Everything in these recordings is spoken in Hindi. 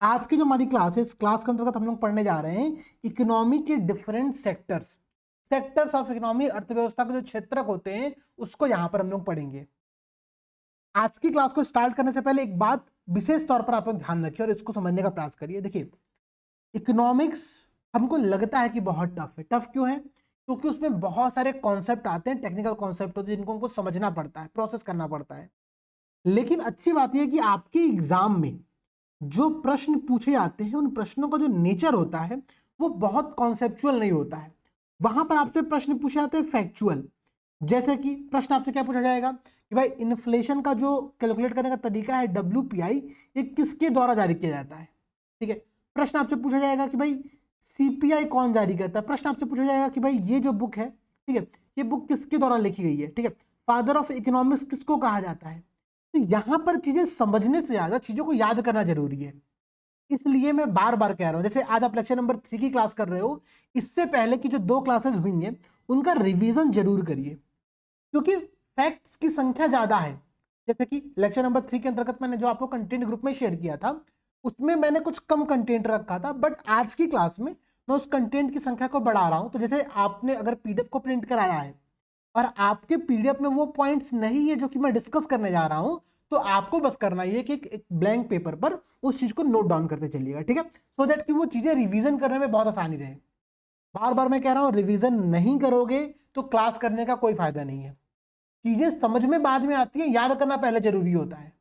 आज की जो हमारी क्लास है, इस क्लास के अंतर्गत हम लोग पढ़ने जा रहे हैं इकोनॉमी के डिफरेंट सेक्टर्स ऑफ इकोनॉमी, अर्थव्यवस्था के जो क्षेत्रक होते हैं उसको यहां पर हम लोग पढ़ेंगे। आज की क्लास को स्टार्ट करने से पहले एक बात विशेष तौर पर आप लोग ध्यान रखिए और इसको समझने का प्रयास करिए। देखिए, इकोनॉमिक्स हमको लगता है कि बहुत टफ है। टफ क्यों है? क्योंकि उसमें बहुत सारे कॉन्सेप्ट आते हैं, टेक्निकल कॉन्सेप्ट होते हैं जिनको हमको समझना पड़ता है, प्रोसेस करना पड़ता है। लेकिन अच्छी बात यह है कि आपके एग्जाम में जो प्रश्न पूछे जाते हैं उन प्रश्नों का जो नेचर होता है वो बहुत कॉन्सेप्चुअल नहीं होता है। वहां पर आपसे प्रश्न पूछे जाते हैं फैक्चुअल। जैसे कि प्रश्न आपसे क्या पूछा जाएगा कि भाई इन्फ्लेशन का जो कैलकुलेट करने का तरीका है WPI, ये किसके द्वारा जारी किया जाता है। ठीक है, प्रश्न आपसे पूछा जाएगा कि भाई CPI कौन जारी करता है। प्रश्न आपसे पूछा जाएगा कि भाई ये जो बुक है, ठीक है, ये बुक किसके द्वारा लिखी गई है। ठीक है, फादर ऑफ इकोनॉमिक्स किसको कहा जाता है। तो यहां पर चीजें समझने से ज्यादा चीजों को याद करना जरूरी है। इसलिए मैं बार बार कह रहा हूं, जैसे आज आप लेक्चर नंबर 3 की क्लास कर रहे हो, इससे पहले की जो 2 क्लासेस हुई हैं उनका रिवीजन जरूर करिए, क्योंकि फैक्ट्स की संख्या ज्यादा है। जैसे कि लेक्चर नंबर 3 के अंतर्गत मैंने जो आपको कंटेंट ग्रुप में शेयर किया था उसमें मैंने कुछ कम कंटेंट रखा था, बट आज की क्लास में मैं उस कंटेंट की संख्या को बढ़ा रहा हूं। तो जैसे आपने अगर PDF को प्रिंट कराया है और आपके PDF में वो पॉइंट्स नहीं है जो कि मैं डिस्कस करने जा रहा हूं, तो आपको बस करना ये कि एक ब्लैंक पेपर पर उस चीज को नोट डाउन करते चलिएगा। ठीक है, सो दैट कि वो चीजें रिवीजन करने में बहुत आसानी रहे। बार बार मैं कह रहा हूं, रिवीजन नहीं करोगे तो क्लास करने का कोई फायदा नहीं है। चीजें समझ में बाद में आती है, याद करना पहले जरूरी होता है।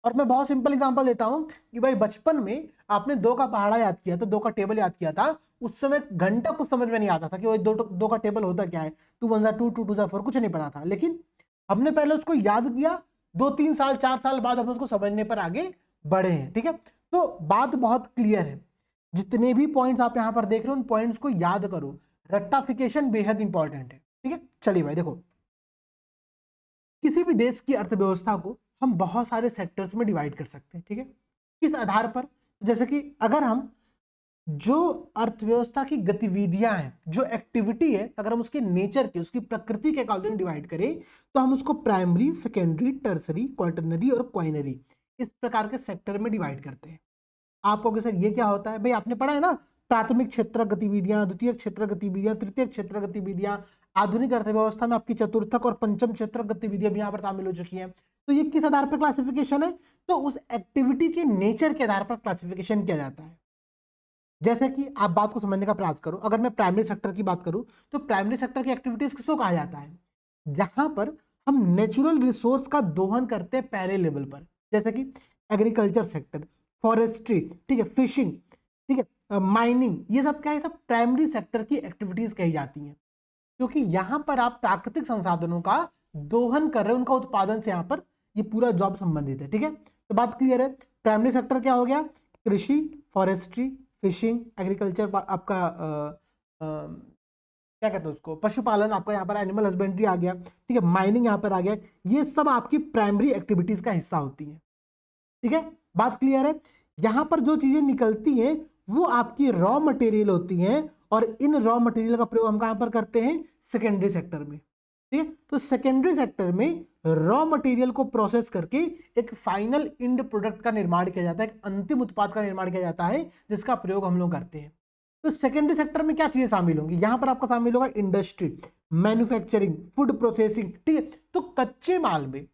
और मैं बहुत सिंपल एग्जांपल देता हूं कि भाई बचपन में आपने 2 का पहाड़ा याद किया था, 2 का टेबल याद किया था, उस समय घंटा कुछ समझ में नहीं आता था कि वो 2 का टेबल होता क्या है, 2 1 2 2 2 4 कुछ नहीं पता था। लेकिन हमने पहले उसको याद किया, 2 3 साल 4 साल बाद हम उसको समझने पर आगे बढ़े हैं। ठीक है, तो बात बहुत क्लियर है। जितने भी पॉइंट्स आप यहां पर देख रहे हो उन पॉइंट्स को याद करो, रट्टाफिकेशन बेहद इंपॉर्टेंट है। ठीक है, चलिए भाई देखो, किसी भी देश की अर्थव्यवस्था को हम बहुत सारे सेक्टर्स में डिवाइड कर सकते हैं। ठीक है, किस आधार पर? जैसे कि अगर हम जो अर्थव्यवस्था की गतिविधियां हैं, जो एक्टिविटी है, अगर हम उसके नेचर के, उसकी प्रकृति के अकॉर्डिंग डिवाइड करें तो हम उसको प्राइमरी, सेकेंडरी, टर्सरी, क्वार्टरनरी और क्वाइनरी, इस प्रकार के सेक्टर में डिवाइड करते हैं। आप कहोगे सर ये क्या होता है? भाई आपने पढ़ा है ना, प्राथमिक क्षेत्र गतिविधियां, द्वितीय क्षेत्र गतिविधियां, तृतीय क्षेत्र गतिविधियां। आधुनिक अर्थव्यवस्था में आपकी चतुर्थक और पंचम क्षेत्र गतिविधियां भी यहाँ पर शामिल हो चुकी हैं। तो ये किस आधार पर क्लासिफिकेशन है? तो उस एक्टिविटी के नेचर के आधार पर क्लासिफिकेशन किया जाता है। जैसे कि आप बात को समझने का प्रयास करो, अगर मैं प्राइमरी सेक्टर की बात करूं तो प्राइमरी सेक्टर की एक्टिविटीज किसको कहा जाता है? जहां पर हम नेचुरल रिसोर्स का दोहन करते हैं पहले लेवल पर, जैसे कि एग्रीकल्चर सेक्टर, फॉरेस्ट्री, ठीक है, फिशिंग, ठीक है, माइनिंग, ये सब क्या है? सब प्राइमरी सेक्टर की एक्टिविटीज कही जाती हैं, क्योंकि यहां पर आप प्राकृतिक संसाधनों का दोहन कर रहे हैं, उनका उत्पादन से यहां पर ये पूरा जॉब संबंधित है। ठीक है, तो बात क्लियर है। प्राइमरी सेक्टर क्या हो गया? कृषि, फॉरेस्ट्री, फिशिंग, एग्रीकल्चर, आपका क्या कहते हैं उसको, पशुपालन, आपका यहाँ पर एनिमल हस्बेंड्री आ गया। ठीक है, माइनिंग यहाँ पर आ गया। ये सब आपकी प्राइमरी एक्टिविटीज का हिस्सा होती है। ठीक है, बात क्लियर है। यहां पर जो चीजें निकलती हैं वो आपकी रॉ मटेरियल होती हैं, और इन रॉ मटेरियल का प्रयोग हम कहां पर करते हैं? सेकेंडरी सेक्टर में। ठीक है, तो सेकेंडरी सेक्टर में रॉ मटेरियल को प्रोसेस करके एक फाइनल इंड प्रोडक्ट का निर्माण किया जाता है, एक अंतिम उत्पाद का निर्माण किया जाता है, जिसका प्रयोग हम लोग करते हैं। तो सेकेंडरी सेक्टर में क्या चीजें शामिल होंगी? यहां पर आपका शामिल होगा इंडस्ट्री, मैन्युफैक्चरिंग, फूड प्रोसेसिंग। ठीक है, तो कच्चे माल में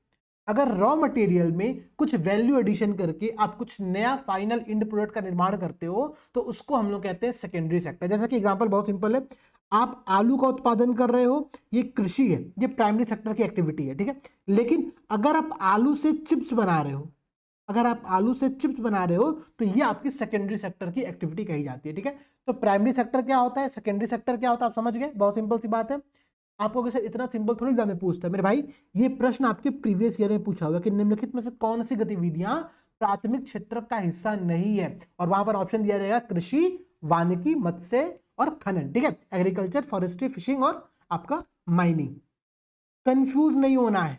अगर रॉ मटेरियल में कुछ वैल्यू एडिशन करके आप कुछ नया फाइनल इंड प्रोडक्ट का निर्माण करते हो तो उसको हम लोग कहते हैं सेकेंडरी सेक्टर। जैसा कि एग्जांपल बहुत सिंपल है, आप आलू का उत्पादन कर रहे हो, ये कृषि है, ये प्राइमरी सेक्टर की एक्टिविटी है। ठीक है, लेकिन अगर आप आलू से चिप्स बना रहे हो, अगर आप आलू से चिप्स बना रहे हो तो ये आपकी सेकेंडरी सेक्टर की एक्टिविटी कही जाती है। ठीक है, तो प्राइमरी सेक्टर क्या होता है, सेकेंडरी सेक्टर क्या होता है, आप समझ गए? बहुत सिंपल सी बात है। आपको कैसे इतना सिंपल थोड़ी एग्जाम में पूछता है मेरे भाई, ये प्रश्न आपके प्रीवियस ईयर में पूछा हुआ है कि निम्नलिखित में से कौन सी गतिविधियां प्राथमिक क्षेत्र का हिस्सा नहीं है, और वहां पर ऑप्शन दिया जाएगा कृषि, वानिकी, मत्स्य और खनन। ठीक है, एग्रीकल्चर, फॉरेस्ट्री, फिशिंग और आपका माइनिंग। कंफ्यूज नहीं होना है,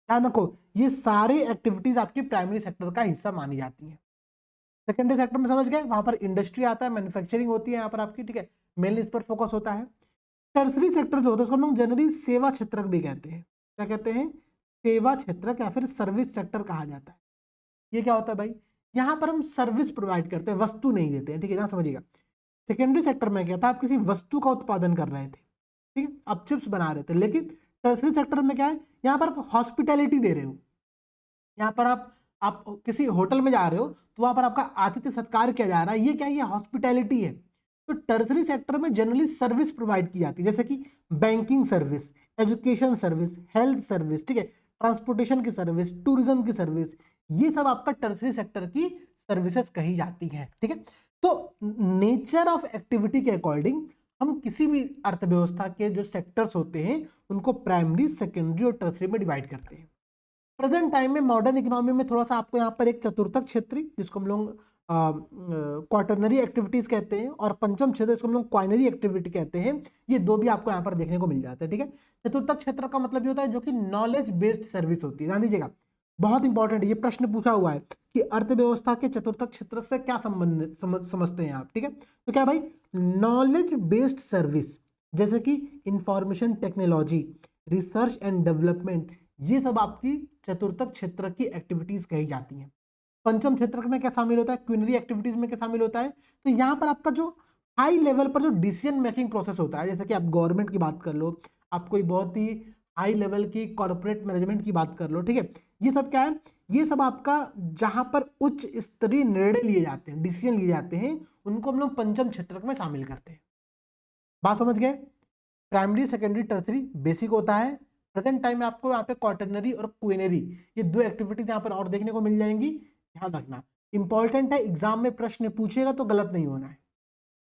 ध्यान रखो, ये सारे एक्टिविटीज आपकी प्राइमरी सेक्टर का हिस्सा मानी जाती है। सेकेंडरी सेक्टर में समझ गए, वहां पर इंडस्ट्री आता है, मैन्युफैक्चरिंग होती है यहाँ पर आपकी। ठीक है, मेनली इस पर फोकस होता है। टर्सरी सेक्टर जो होता है उसको हम लोग जनरली सेवा क्षेत्रक भी कहते हैं। क्या कहते हैं? सेवा क्षेत्रक या फिर सर्विस सेक्टर कहा जाता है। ये क्या होता है भाई? यहाँ पर हम सर्विस प्रोवाइड करते हैं, वस्तु नहीं देते हैं, ठीक है, यहाँ समझिएगा। सेकेंडरी सेक्टर में क्या था, आप किसी वस्तु का उत्पादन कर रहे थे, ठीक है, आप चिप्स बना रहे थे। लेकिन टर्सरी सेक्टर में क्या है, यहाँ पर आप हॉस्पिटैलिटी दे रहे हो, यहाँ पर आप किसी होटल में जा रहे हो तो वहां पर आपका आतिथ्य सत्कार किया जा रहा है, ये क्या है, ये हॉस्पिटैलिटी है। तो टर्सरी सेक्टर में जनरली सर्विस प्रोवाइड की जाती है, जैसे कि banking service, education service, health service, ठीक है, ट्रांसपोर्टेशन की सर्विस, टूरिज्म की सर्विस, ये सब आपका टर्सरी सेक्टर की सर्विसेज कही जाती है, ठीक है। तो नेचर ऑफ एक्टिविटी के अकॉर्डिंग हम किसी भी अर्थव्यवस्था के जो सेक्टर्स होते हैं उनको प्राइमरी, सेकेंडरी और टर्सरी में डिवाइड करते हैं। प्रेजेंट टाइम में मॉडर्न इकोनॉमी में थोड़ा सा आपको यहाँ पर एक चतुर्थक क्षेत्र जिसको हम लोग क्वाटरनरी एक्टिविटीज कहते हैं और पंचम क्षेत्र जिसको हम लोग क्वाइनरी एक्टिविटी कहते हैं, ये दो भी आपको यहाँ पर देखने को मिल जाता है, ठीक है। चतुर्थक क्षेत्र का मतलब ये होता है जो कि नॉलेज बेस्ड सर्विस होती है। ध्यान दीजिएगा, बहुत इंपॉर्टेंट है, ये प्रश्न पूछा हुआ है कि अर्थव्यवस्था के चतुर्थक क्षेत्र से क्या संबंध समझते हैं आप, ठीक है। तो क्या भाई, नॉलेज बेस्ड सर्विस जैसे कि information technology, research and development, ये सब आपकी चतुर्थक क्षेत्र की एक्टिविटीज कही जाती हैं। पंचम क्षेत्र में क्या शामिल होता है, क्विनरी एक्टिविटीज में क्या शामिल होता है, तो यहाँ पर आपका जो हाई लेवल पर जो डिसीजन मेकिंग प्रोसेस होता है, जैसे कि आप गवर्नमेंट की बात कर लो, आप कोई बहुत ही हाई लेवल की कॉर्पोरेट मैनेजमेंट की बात कर लो, ठीक है, ये सब क्या है, ये सब आपका जहां पर उच्च स्तरीय निर्णय लिए जाते हैं, डिसीजन लिए जाते हैं, उनको हम लोग पंचम क्षेत्र में शामिल करते हैं। बात समझ गए। प्राइमरी, सेकेंडरी, टर्सरी बेसिक होता है। प्रेजेंट टाइम में आपको यहाँ पे क्वाटरनरी और क्विनरी, ये दो एक्टिविटीज यहाँ पर और देखने को मिल जाएंगी, ध्यान रखना, इंपॉर्टेंट है, एग्जाम में प्रश्न पूछेगा तो गलत नहीं होना है।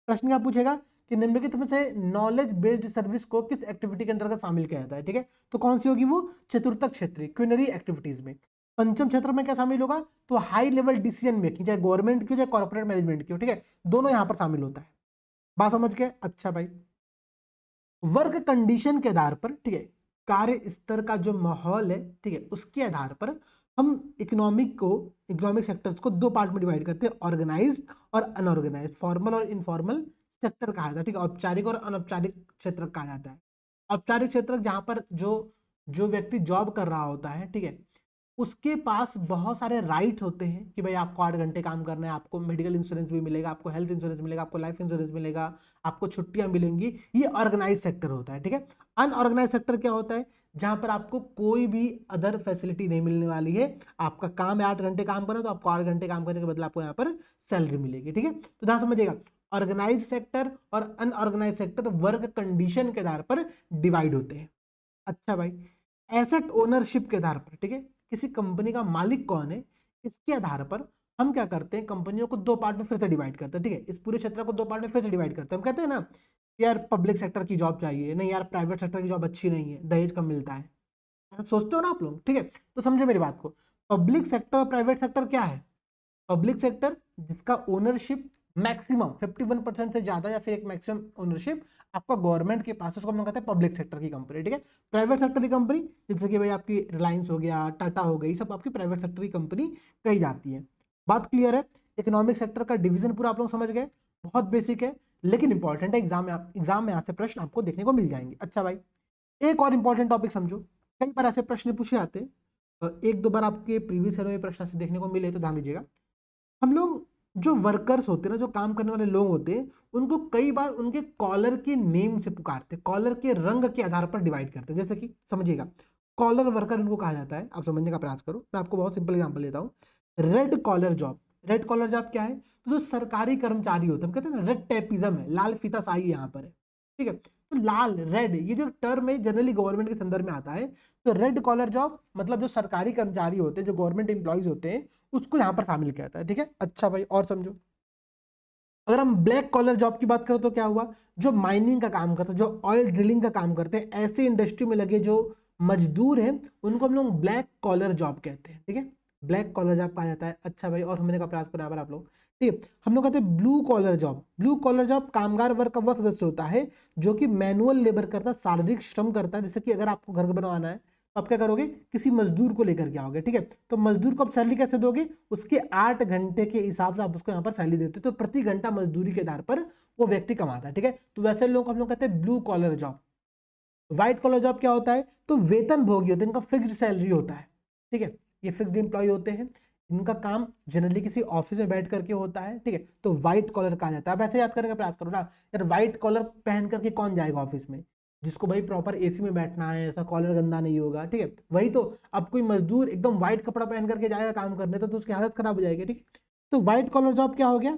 प्रश्न क्या पूछेगा कि निम्नलिखित में से नॉलेज बेस्ड सर्विस को किस एक्टिविटी के अंतर्गत शामिल किया जाता है, ठीक है, तो कौन सी होगी वो, चतुर्थक क्षेत्र क्विनरी एक्टिविटीज में। पंचम क्षेत्र में क्या शामिल होगा, तो हाई लेवल डिसीजन मेकिंग, चाहे गवर्नमेंट की चाहे कॉर्पोरेट मैनेजमेंट की, ठीक है, दोनों यहां पर शामिल होता है। बात समझ गए। अच्छा भाई, वर्क कंडीशन के आधार पर, ठीक है, कार्य स्तर का जो माहौल है, ठीक है, उसके आधार पर हम इकोनॉमिक सेक्टर्स को दो पार्ट में डिवाइड करते हैं, ऑर्गेनाइज्ड और अनऑर्गेनाइज्ड, फॉर्मल और इनफॉर्मल सेक्टर कहा जाता है, ठीक है, औपचारिक और अनौपचारिक क्षेत्र कहा जाता है। औपचारिक क्षेत्र जहां पर जो व्यक्ति जॉब कर रहा होता है, ठीक है, उसके पास बहुत सारे राइट्स होते हैं कि भाई आपको 8 घंटे काम करना है, आपको मेडिकल इंश्योरेंस भी मिलेगा, आपको हेल्थ इंश्योरेंस मिलेगा, आपको लाइफ इंश्योरेंस मिलेगा, आपको छुट्टियां मिलेंगी, ये ऑर्गेनाइज सेक्टर होता है, ठीक है। अनऑर्गेनाइज सेक्टर क्या होता है, जहां पर आपको कोई भी अदर फैसिलिटी नहीं मिलने वाली है, आपका काम है 8 घंटे काम करना, तो आपको 8 घंटे काम करने के बदले आपको यहाँ पर सैलरी मिलेगी, ठीक है। तो ध्यान समझिएगा, ऑर्गेनाइज सेक्टर और अनऑर्गेनाइज सेक्टर वर्क कंडीशन के आधार पर डिवाइड होते हैं। अच्छा भाई, एसेट ओनरशिप के आधार पर, ठीक है, किसी कंपनी का मालिक कौन है, इसके आधार पर हम क्या करते हैं, कंपनियों को दो पार्ट में फिर से डिवाइड करते हैं, ठीक है, इस पूरे क्षेत्र को दो पार्ट में फिर से डिवाइड करते हैं। हम कहते हैं ना यार पब्लिक सेक्टर की जॉब चाहिए, नहीं यार प्राइवेट सेक्टर की जॉब अच्छी नहीं है, दहेज कम मिलता है, सोचते हो ना आप लोग, ठीक है। तो समझो मेरी बात को, पब्लिक सेक्टर और प्राइवेट सेक्टर क्या है, पब्लिक सेक्टर जिसका ओनरशिप मैक्सिमम 51% से ज्यादा या फिर एक मैक्सिमम ओनरशिप आपका गवर्नमेंट के पास, उसको हम लोग कहते हैं पब्लिक सेक्टर की कंपनी, ठीक है। प्राइवेट सेक्टर की कंपनी जैसे कि भाई आपकी रिलायंस हो गया, टाटा हो गई, सब आपकी प्राइवेट सेक्टर की कंपनी कही जाती है। बात क्लियर है। इकोनॉमिक सेक्टर का डिवीजन पूरा आप लोग समझ गए, बहुत बेसिक है लेकिन इंपॉर्टेंट है, एग्जाम में यहाँ से प्रश्न आपको देखने को मिल जाएंगे। अच्छा भाई, एक और इंपॉर्टेंट टॉपिक समझो, कई बार ऐसे प्रश्न पूछे जाते हैं, एक दो बार आपके प्रीवियस ईयर में प्रश्न से देखने को मिले, तो ध्यान दीजिएगा। हम लोग जो वर्कर्स होते हैं ना, जो काम करने वाले लोग होते हैं, उनको कई बार उनके कॉलर के नेम से पुकारते हैं, कॉलर के रंग के आधार पर डिवाइड करते हैं। जैसे कि समझिएगा, कॉलर वर्कर उनको कहा जाता है, आप समझने का प्रयास करो, मैं आपको बहुत सिंपल एग्जांपल देता हूँ। Red collar job, red collar job क्या है, तो जो सरकारी कर्मचारी होते हैं, हम कहते हैं ना रेड टेपिज्म है, लाल फीताशाही यहाँ पर है, ठीक है। तो लाल रेड ये जो टर्म है जनरली गवर्नमेंट के संदर्भ में आता है, तो रेड कॉलर जॉब मतलब जो सरकारी कर्मचारी होते हैं, जो गवर्नमेंट एम्प्लॉइज होते हैं, उसको यहाँ पर शामिल किया जाता है, ठीक है। अच्छा भाई, और समझो, अगर हम ब्लैक कॉलर जॉब की बात करें तो क्या हुआ, जो माइनिंग का काम करते हैं, जो ऑयल ड्रिलिंग का काम करते हैं, ऐसे इंडस्ट्री में लगे जो मजदूर हैं, उनको हम लोग ब्लैक कॉलर जॉब कहते हैं, ठीक है, ब्लैक कॉलर जॉब कहा जाता है। अच्छा भाई, और समझने का प्रयास करो यहाँ पर आप लोग, ठीक है। हम लोग कहते हैं blue collar job, blue collar job कामगार वर्ग का वह सदस्य होता है जो कि मैनुअल लेबर करता है, शारीरिक श्रम करता है। जैसे कि अगर आपको घर बनवाना है तो आप क्या करोगे, किसी मजदूर को लेकर के आओगे, ठीक है, तो मजदूर को आप सैलरी कैसे दोगे, उसके 8 घंटे के हिसाब से आप उसको यहाँ पर सैलरी देते हो, तो प्रति घंटा मजदूरी के आधार पर वो व्यक्ति कमाता है, ठीक है। तो वैसे लोग हम लोग कहते हैं blue collar job. White collar job क्या होता है, तो वेतन भोगी होते हैं, इनका फिक्स्ड सैलरी होता है, ठीक है, ये फिक्स्ड एम्प्लॉय होते हैं, इनका काम जनरली किसी ऑफिस में बैठ करके होता है, ठीक है, तो व्हाइट कॉलर कहा जाता है। अब ऐसे याद करने का प्रयास करो ना यार, व्हाइट कॉलर पहन करके कौन जाएगा ऑफिस में, जिसको भाई प्रॉपर एसी में बैठना है, ऐसा कॉलर गंदा नहीं होगा, ठीक है, वही तो। अब कोई मजदूर एकदम व्हाइट कपड़ा पहन करके जाएगा काम करने तो उसकी हालत खराब हो जाएगी, ठीक है। तो व्हाइट कॉलर जॉब क्या हो गया,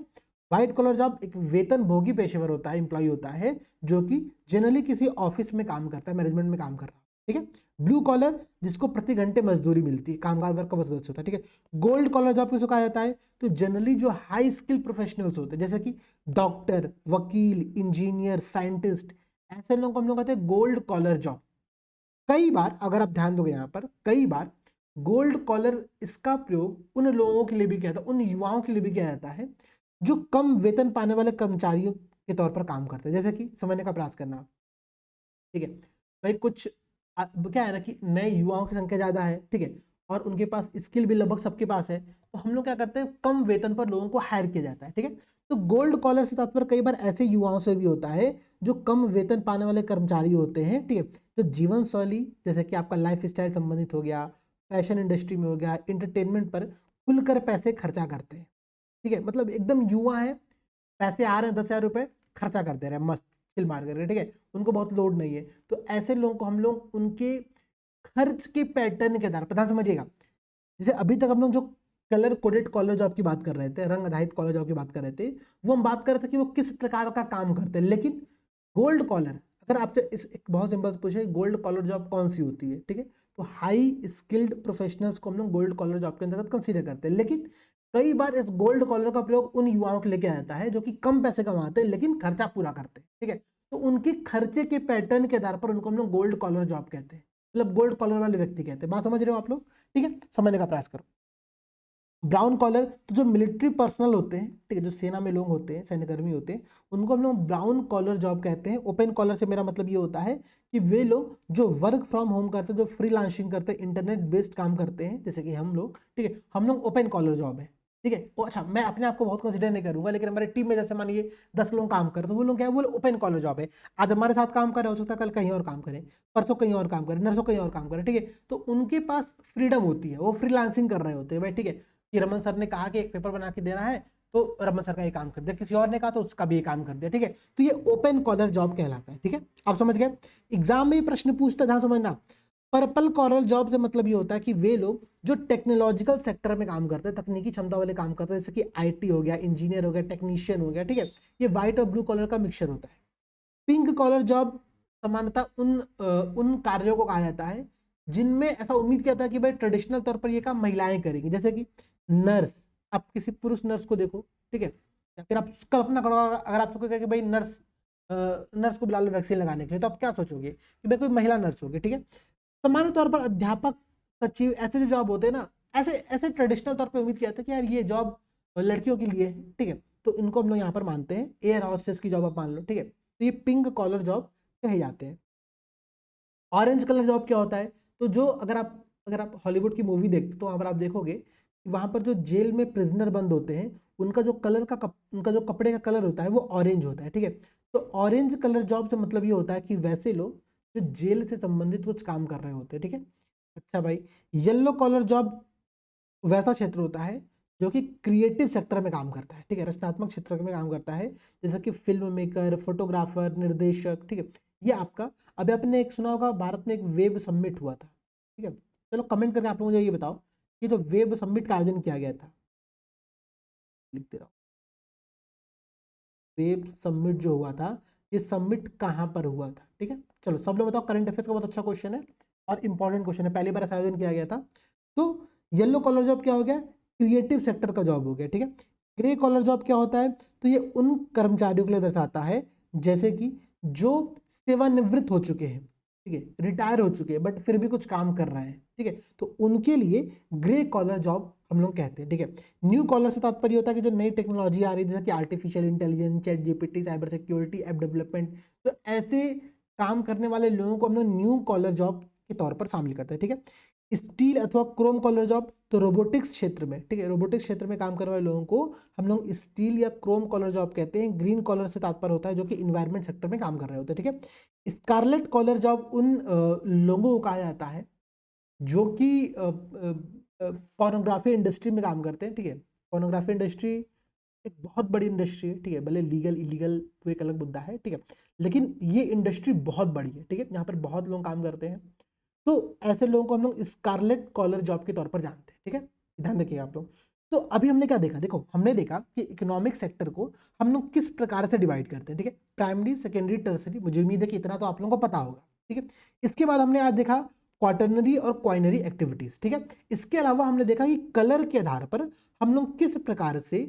व्हाइट कॉलर जॉब एक वेतन भोगी पेशेवर होता है, एम्प्लॉय होता है, जो कि जनरली किसी ऑफिस में काम करता है, मैनेजमेंट में काम कर रहा है, ठीक है। ब्लू कॉलर जिसको प्रति घंटे मजदूरी मिलती है, कामगार वर्ग का सदस्य होता है, ठीक है। गोल्ड कॉलर जॉब किसको कहा जाता है, तो जनरली जो हाई स्किल प्रोफेशनल्स होते हैं, जैसे कि डॉक्टर, वकील, इंजीनियर, साइंटिस्ट, ऐसे लोगों को हम लोग कहते हैं गोल्ड कॉलर जॉब। कई बार अगर आप ध्यान दोगे यहाँ पर, कई बार गोल्ड कॉलर इसका प्रयोग उन लोगों के लिए भी किया जाता है, उन युवाओं के लिए भी किया जाता है जो कम वेतन पाने वाले कर्मचारियों के तौर पर काम करते हैं। जैसे कि समझने का प्रयास करना, ठीक है भाई, कुछ क्या है ना कि नए युवाओं की संख्या ज्यादा है, ठीक है, और उनके पास स्किल भी लगभग सबके पास है, तो हम लोग क्या करते हैं, कम वेतन पर लोगों को हायर किया जाता है, ठीक है। तो गोल्ड कॉलर से तात्पर्य कई बार ऐसे युवाओं से भी होता है जो कम वेतन पाने वाले कर्मचारी होते हैं, ठीक है, जो जीवन शैली जैसे कि आपका लाइफ स्टाइल संबंधित हो गया, फैशन इंडस्ट्री में हो गया, इंटरटेनमेंट पर खुलकर पैसे खर्चा करते हैं, ठीक है, मतलब एकदम युवा है, पैसे आ रहे हैं 10,000 रुपए खर्चा कर दे रहे हैं मस्त चिल मार करके, ठीक है, उनको बहुत लोड नहीं है, तो ऐसे लोगों को हम लोग उनके खर्च के पैटर्न के आधार पर, ध्यान समझिएगा, जैसे अभी तक हम लोग जो कलर कोडेड कॉलर जॉब की बात कर रहे थे, रंग आधारित कॉलर जॉब की बात कर रहे थे, वो हम बात कर रहे थे कि वो किस प्रकार का काम करते हैं। लेकिन गोल्ड कॉलर, अगर आपसे इस एक बहुत सिंपल से पूछे गोल्ड कॉलर जॉब कौन सी होती है, ठीक है, तो हाई स्किल्ड प्रोफेशनल्स को हम लोग गोल्ड कॉलर जॉब के अंतर्गत कंसीडर करते हैं। लेकिन कई बार इस गोल्ड कॉलर का प्रयोग उन युवाओं के लिए किया जाता है जो कि कम पैसे कमाते हैं लेकिन खर्चा पूरा करते हैं, ठीक है, तो उनके खर्चे के पैटर्न के आधार पर उनको हम लोग गोल्ड कॉलर जॉब कहते हैं, मतलब गोल्ड कॉलर वाले व्यक्ति कहते हैं। बात समझ रहे हो आप लोग, ठीक है, समझने का प्रयास करो। ब्राउन कॉलर तो जो मिलिट्री पर्सनल होते हैं, ठीक है, जो सेना में लोग होते हैं, सैन्यकर्मी होते हैं, उनको हम लोग ब्राउन कॉलर जॉब कहते हैं। ओपन कॉलर से मेरा मतलब ये होता है कि वे लोग जो वर्क फ्रॉम होम करते हैं, जो फ्रीलांसिंग करते हैं, इंटरनेट बेस्ड काम करते हैं, जैसे कि हम लोग, ठीक है, हम लोग ओपन कॉलर जॉब है, ठीक है। अच्छा, मैं अपने आप को बहुत कंसिडर नहीं करूंगा, लेकिन हमारे टीम में जैसे मानिए 10 लोग काम करते हैं, तो वो लोग क्या है, वो ओपन कॉलर जॉब है। आज हमारे साथ काम कर रहे हो सकता है कल कहीं और काम करें, परसों कहीं और काम करें, नरसों कहीं और काम करें, ठीक है, तो उनके पास फ्रीडम होती है, वो फ्रीलांसिंग कर रहे होते हैं भाई, ठीक है, कि रमन सर ने कहा कि एक पेपर बना के देना है तो रमन सर का ये काम कर दिया, किसी और ने कहा तो उसका भी ये काम कर दिया, ठीक है, तो ये ओपन कॉलर जॉब कहलाता है, ठीक है, आप समझ गए। एग्जाम में प्रश्न पूछता, ध्यान समझना, पर्पल कॉलर जॉब से मतलब ये होता है कि वे लोग जो टेक्नोलॉजिकल सेक्टर में काम करते हैं, तकनीकी क्षमता वाले काम करते हैं, जैसे कि आईटी हो गया, इंजीनियर हो गया, टेक्नीशियन हो गया, ठीक है, ये व्हाइट और ब्लू कॉलर का मिक्सचर होता है। पिंक कॉलर जॉब सामान्यतः उन कार्यों को कहा जाता है जिनमें ऐसा उम्मीद किया जाता है कि भाई ट्रेडिशनल तौर पर ये काम महिलाएं करेंगी, जैसे कि नर्स, आप किसी पुरुष नर्स को देखो, ठीक है, या फिर आप कल्पना करो अगर आपको कहे कि भाई नर्स नर्स को बुला लो वैक्सीन लगाने के लिए, तो आप क्या सोचोगे कि भाई कोई महिला नर्स होगी, ठीक है। सामान्य तौर पर अध्यापक, सचिव, ऐसे जो जॉब होते हैं ना, ऐसे ऐसे ट्रेडिशनल तौर पर उम्मीद किया जाता है कि यार ये जॉब लड़कियों के लिए है, ठीक है, तो इनको हम लोग यहाँ पर मानते हैं। एयर हॉस्टेस की जॉब आप मान लो, ठीक है, तो ये पिंक कॉलर जॉब कहे जाते हैं। ऑरेंज कलर जॉब क्या होता है, तो जो अगर आप हॉलीवुड की मूवी देखते तो वहां पर आप देखोगे कि वहां पर जो जेल में प्रिजनर बंद होते हैं, उनका जो उनका जो कपड़े का कलर होता है वो ऑरेंज होता है, ठीक है, तो ऑरेंज कलर जॉब से मतलब ये होता है कि वैसे लोग जो जेल से संबंधित कुछ काम कर रहे होते हैं, ठीक है। अच्छा भाई, येलो कॉलर जॉब वैसा क्षेत्र होता है जो कि क्रिएटिव सेक्टर में काम करता है, ठीक है, रचनात्मक क्षेत्र में काम करता है, जैसे कि फिल्म मेकर, फोटोग्राफर, निर्देशक, ठीक है, ये आपका। अभी आपने एक सुना होगा, भारत में एक वेब समिट हुआ था, ठीक है, चलो कमेंट करके आप लोग मुझे ये बताओ कि जो वेब समिट का आयोजन किया गया था, लिखते रहो, वेब समिट जो हुआ था, ये समिट कहाँ पर हुआ था, ठीक है, चलो सब लोग बताओ। करंट अफेयर्स का बहुत अच्छा क्वेश्चन है और इंपॉर्टेंट क्वेश्चन है, पहली बार ऐसा आयोजन किया गया था। तो येलो कॉलर जॉब क्या हो गया, क्रिएटिव सेक्टर का जॉब हो गया, ठीक है। ग्रे कॉलर जॉब क्या होता है, तो ये उन कर्मचारियों के लिए दर्शाता है जैसे कि जो सेवानिवृत्त हो चुके हैं, ठीक है, रिटायर हो चुके हैं बट फिर भी कुछ काम कर रहे हैं, ठीक है, तो उनके लिए ग्रे कॉलर जॉब हम लोग कहते हैं, ठीक है। न्यू कॉलर से तात्पर्य होता है कि जो नई टेक्नोलॉजी आ रही है, जैसे कि artificial intelligence, chat GPT, cyber security, app development, तो ऐसे काम करने वाले लोगों को हम लोग न्यू कॉलर जॉब के तौर पर शामिल करते हैं, ठीक है। स्टील अथवा क्रोम कॉलर जॉब, तो रोबोटिक्स क्षेत्र में, ठीक है, रोबोटिक्स क्षेत्र में काम करने वाले लोगों को हम लोग स्टील या क्रोम कॉलर जॉब कहते हैं। ग्रीन कॉलर से तात्पर्य होता है जो कि इन्वायरमेंट सेक्टर में काम कर रहे होते हैं, ठीक है। स्कारलेट कॉलर जॉब उन लोगों को कहा जाता है जो कि पोर्नोग्राफी इंडस्ट्री में काम करते हैं, ठीक है। पोर्नोग्राफी इंडस्ट्री एक बहुत बड़ी इंडस्ट्री है, ठीक है, भले लीगल इलीगल वो एक अलग मुद्दा है, ठीक है, लेकिन ये इंडस्ट्री बहुत बड़ी है, ठीक है, यहाँ पर बहुत लोग काम करते हैं। तो ऐसे लोगों को हम लोग स्कारलेट कॉलर जॉब के तौर पर जानते हैं, ठीक है, ध्यान रखिएगा आप लोग। तो अभी हमने क्या देखा, देखो हमने देखा कि इकोनॉमिक सेक्टर को हम लोग किस प्रकार से डिवाइड करते हैं, ठीक है, प्राइमरी, सेकेंडरी, टर्सरी, मुझे उम्मीद है कि इतना तो आप लोगों को पता होगा, ठीक है। इसके बाद हमने आज देखा क्वाटरनरी और क्वाइनरी एक्टिविटीज, ठीक है। इसके अलावा हमने देखा कि कलर के आधार पर हम लोग किस प्रकार से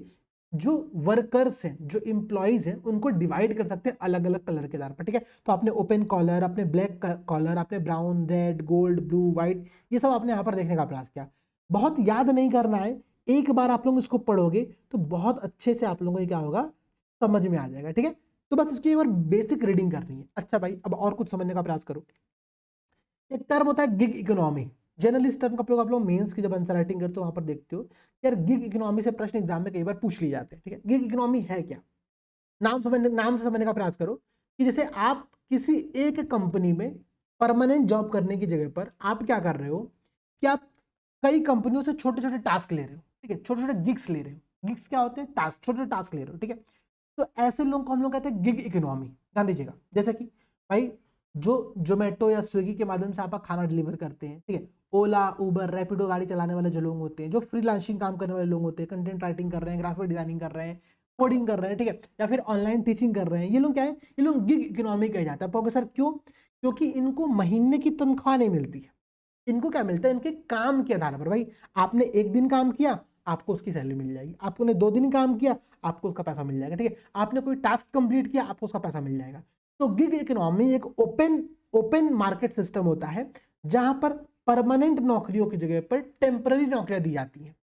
जो वर्कर्स हैं, जो एम्प्लॉइज हैं, उनको डिवाइड कर सकते हैं अलग अलग कलर के आधार पर, ठीक है। तो आपने ओपन कॉलर, आपने ब्लैक कॉलर, आपने brown, red, gold, blue, white, ये सब आपने यहाँ पर देखने का प्रयास किया। बहुत याद नहीं करना है, एक बार आप लोग इसको पढ़ोगे तो बहुत अच्छे से आप लोगों को क्या होगा, समझ में आ जाएगा, ठीक है। तो बस इसकी एक बार बेसिक रीडिंग करनी है। अच्छा भाई, अब और कुछ समझने का प्रयास करो। एक टर्म होता है गिग इकोनॉमी। जनरली इस टर्म का प्रयोग आप लोग मेंस की जब आंसर राइटिंग करते हो वहां पर देखते हो यार, गिग इकोनॉमी से प्रश्न एग्जाम में कई बार पूछ लिए जाते हैं, ठीक है। गिग इकोनॉमी है क्या, नाम से समझने का प्रयास करो कि जैसे आप किसी एक कंपनी में परमानेंट जॉब करने की जगह पर आप क्या कर रहे हो कि आप कई कंपनियों से छोटे छोटे टास्क ले रहे हो, ठीक है, छोटे छोटे गिग्स ले रहे हो। गिग्स क्या होते हैं, टास्क, छोटे छोटे टास्क ले रहे हो, ठीक है। तो ऐसे लोगों को हम लोग कहते हैं गिग इकोनॉमी, ध्यान दीजिएगा। जैसे कि भाई जो जोमेटो या स्विगी के माध्यम से आप खाना डिलीवर करते हैं, ठीक है, ओला, उबर, रैपिडो गाड़ी चलाने वाले जो लोग होते हैं, जो फ्रीलांसिंग काम करने वाले लोग होते हैं, कंटेंट राइटिंग कर रहे हैं, ग्राफिक डिजाइनिंग कर रहे हैं, कोडिंग कर रहे हैं, ठीक है, या फिर ऑनलाइन टीचिंग कर रहे हैं, ये लोग क्या है, ये लोग गिग इकोनॉमी कहे जाता है। प्रोफेसर क्यों? क्योंकि इनको महीने की तनख्वाह नहीं मिलती है, इनको क्या मिलता है, इनके काम के आधार पर। भाई आपने एक दिन काम किया, आपको उसकी सैलरी मिल जाएगी, आपने 2 दिन काम किया, आपको उसका पैसा मिल जाएगा, ठीक है, आपने कोई टास्क कंप्लीट किया, आपको उसका पैसा मिल जाएगा। तो गिग इकोनॉमी एक ओपन मार्केट सिस्टम होता है जहां पर परमानेंट नौकरियों की जगह पर टेम्पररी नौकरियां दी जाती हैं,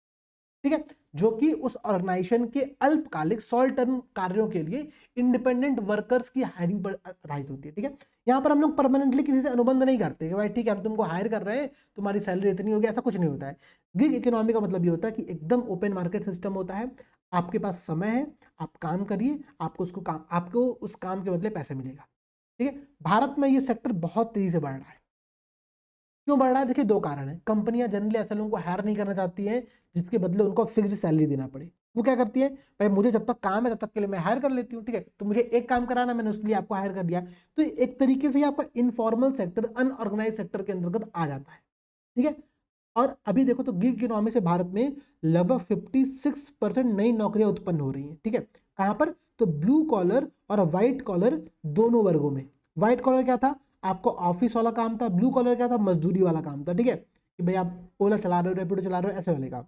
ठीक है, जो कि उस ऑर्गेनाइजेशन के अल्पकालिक शॉर्ट टर्म कार्यों के लिए इंडिपेंडेंट वर्कर्स की हायरिंग पर आधारित होती है, ठीक है। यहाँ पर हम लोग परमानेंटली किसी से अनुबंध नहीं करते कि भाई ठीक है हम तुमको हायर कर रहे हैं, तुम्हारी सैलरी इतनी होगी, ऐसा कुछ नहीं होता है। गिग इकोनॉमी का मतलब ये होता है कि एकदम ओपन मार्केट सिस्टम होता है, आपके पास समय है, आप काम करिए, आपको उस काम के बदले पैसे मिलेगा, ठीक है। भारत में ये सेक्टर बहुत तेजी से बढ़ रहा है। क्यों बढ़ रहा है? देखिए 2 कारण है। कंपनियां जनरली ऐसे लोगों को हायर नहीं करना चाहती हैं जिसके बदले उनको फिक्स्ड सैलरी देना पड़े। वो क्या करती है, भाई मुझे जब तक काम है तब तक के लिए मैं हायर कर लेती हूँ, ठीक है, तो मुझे एक काम कराना, मैंने उसके लिए आपको हायर कर दिया। तो एक तरीके से आपका इनफॉर्मल सेक्टर, अनऑर्गेनाइज सेक्टर के अंतर्गत आ जाता है, ठीक है। और अभी देखो तो गिग इकोनॉमी से भारत में लगभग 56% नई नौकरियां उत्पन्न हो रही हैं, ठीक है। कहां पर? तो ब्लू कॉलर और व्हाइट कॉलर दोनों वर्गों में। व्हाइट कॉलर क्या था, आपको ऑफिस वाला काम था, ब्लू कॉलर क्या था, मजदूरी वाला काम था, ठीक है, कि भाई आप ओला चला रहे हो, रैपिडो चला रहे हो, ऐसे वाले काम।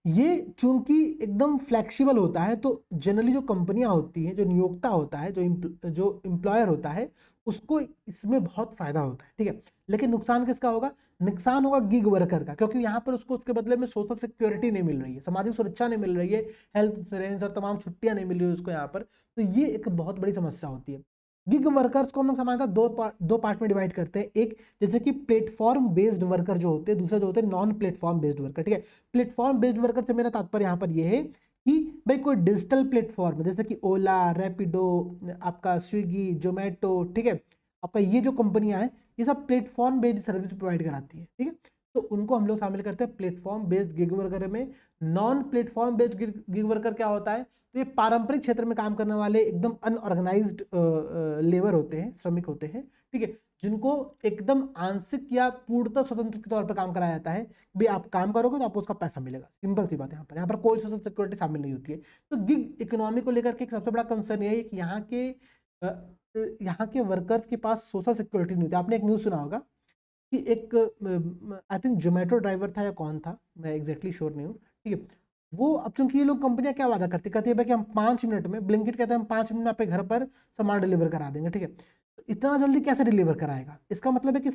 ये चूंकि एकदम फ्लेक्सिबल होता है तो जनरली जो कंपनियां होती हैं, जो नियोक्ता होता है, जो एम्प्लॉयर होता है, उसको इसमें बहुत फायदा होता है, ठीक है। लेकिन नुकसान किसका होगा? नुकसान होगा गिग वर्कर का, क्योंकि यहाँ पर उसको उसके बदले में सोशल सिक्योरिटी नहीं मिल रही है, सामाजिक सुरक्षा नहीं मिल रही है, हेल्थ इंश्योरेंस और तमाम छुट्टियां नहीं मिल रही है उसको यहाँ पर। तो ये एक बहुत बड़ी समस्या होती है। गिग वर्कर्स को हम लोग सामान्यतः दो पार्ट में डिवाइड करते हैं। एक जैसे कि प्लेटफॉर्म बेस्ड वर्कर जो होते हैं, दूसरे जो होते हैं नॉन प्लेटफॉर्म बेस्ड वर्कर, ठीक है। प्लेटफॉर्म बेस्ड वर्कर से मेरा तात्पर्य यहाँ पर यह है कि भाई कोई डिजिटल प्लेटफॉर्म जैसे कि ओला, रैपिडो, आपका स्विगी, जोमेटो, ठीक है, आपका ये जो कंपनियां हैं ये सब प्लेटफॉर्म बेस्ड सर्विस प्रोवाइड कराती है, ठीक है। तो उनको हम लोग शामिल करते हैं प्लेटफॉर्म बेस्ड गिग वर्कर में। Non platform based gig worker क्या होता है? तो ये पारंपरिक क्षेत्र में काम करने वाले एकदम अनऑर्गेनाइज्ड लेबर होते हैं, श्रमिक होते हैं, ठीक है, जिनको एकदम आंशिक या पूर्णतः स्वतंत्र के तौर पर काम कराया जाता है। भाई आप काम करोगे तो आपको उसका पैसा मिलेगा, सिंपल सी बात है। यहाँ पर कोई सोशल सिक्योरिटी शामिल नहीं होती है। तो गिग इकोनॉमी को लेकर के एक सबसे बड़ा कंसर्न ये है कि यहाँ के वर्कर्स के पास सोशल सिक्योरिटी नहीं होती। आपने एक न्यूज़ सुना होगा कि एक आई थिंक जोमेटो ड्राइवर था या कौन था, मैं एग्जैक्टली श्योर नहीं हूँ, ठीक है, वो अब चूंकि ये लोग कंपनियां क्या वादा करती कहती है भाई कि हम 5 मिनट में, ब्लिंकिट कहते हैं हम 5 मिनट में आपके घर पर सामान डिलीवर करा देंगे, ठीक है। तो इतना जल्दी कैसे डिलीवर कराएगा? इसका मतलब है कि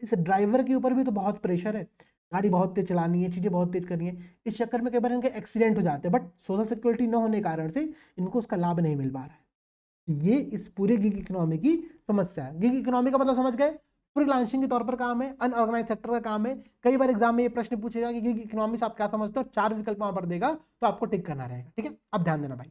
इस ड्राइवर के ऊपर भी तो बहुत प्रेशर है, गाड़ी बहुत तेज चलानी है, चीजें बहुत तेज करनी है। इस चक्कर में कई बार इनके एक्सीडेंट हो जाते हैं, बट सोशल सिक्योरिटी न होने के कारण से इनको उसका लाभ नहीं मिल पा रहा है। ये इस पूरे गिग इकोनॉमी की समस्या है। गिग इकोनॉमी का मतलब समझ गए? फ्रीलांसिंग के तौर पर काम है, अनऑर्गेनाइज सेक्टर का काम है। कई बार एग्जाम में ये प्रश्न पूछेगा कि गिग इकोनॉमी से आप क्या समझते हो, 4 विकल्प वहां पर देगा तो आपको टिक करना रहेगा, ठीक है। अब ध्यान देना भाई,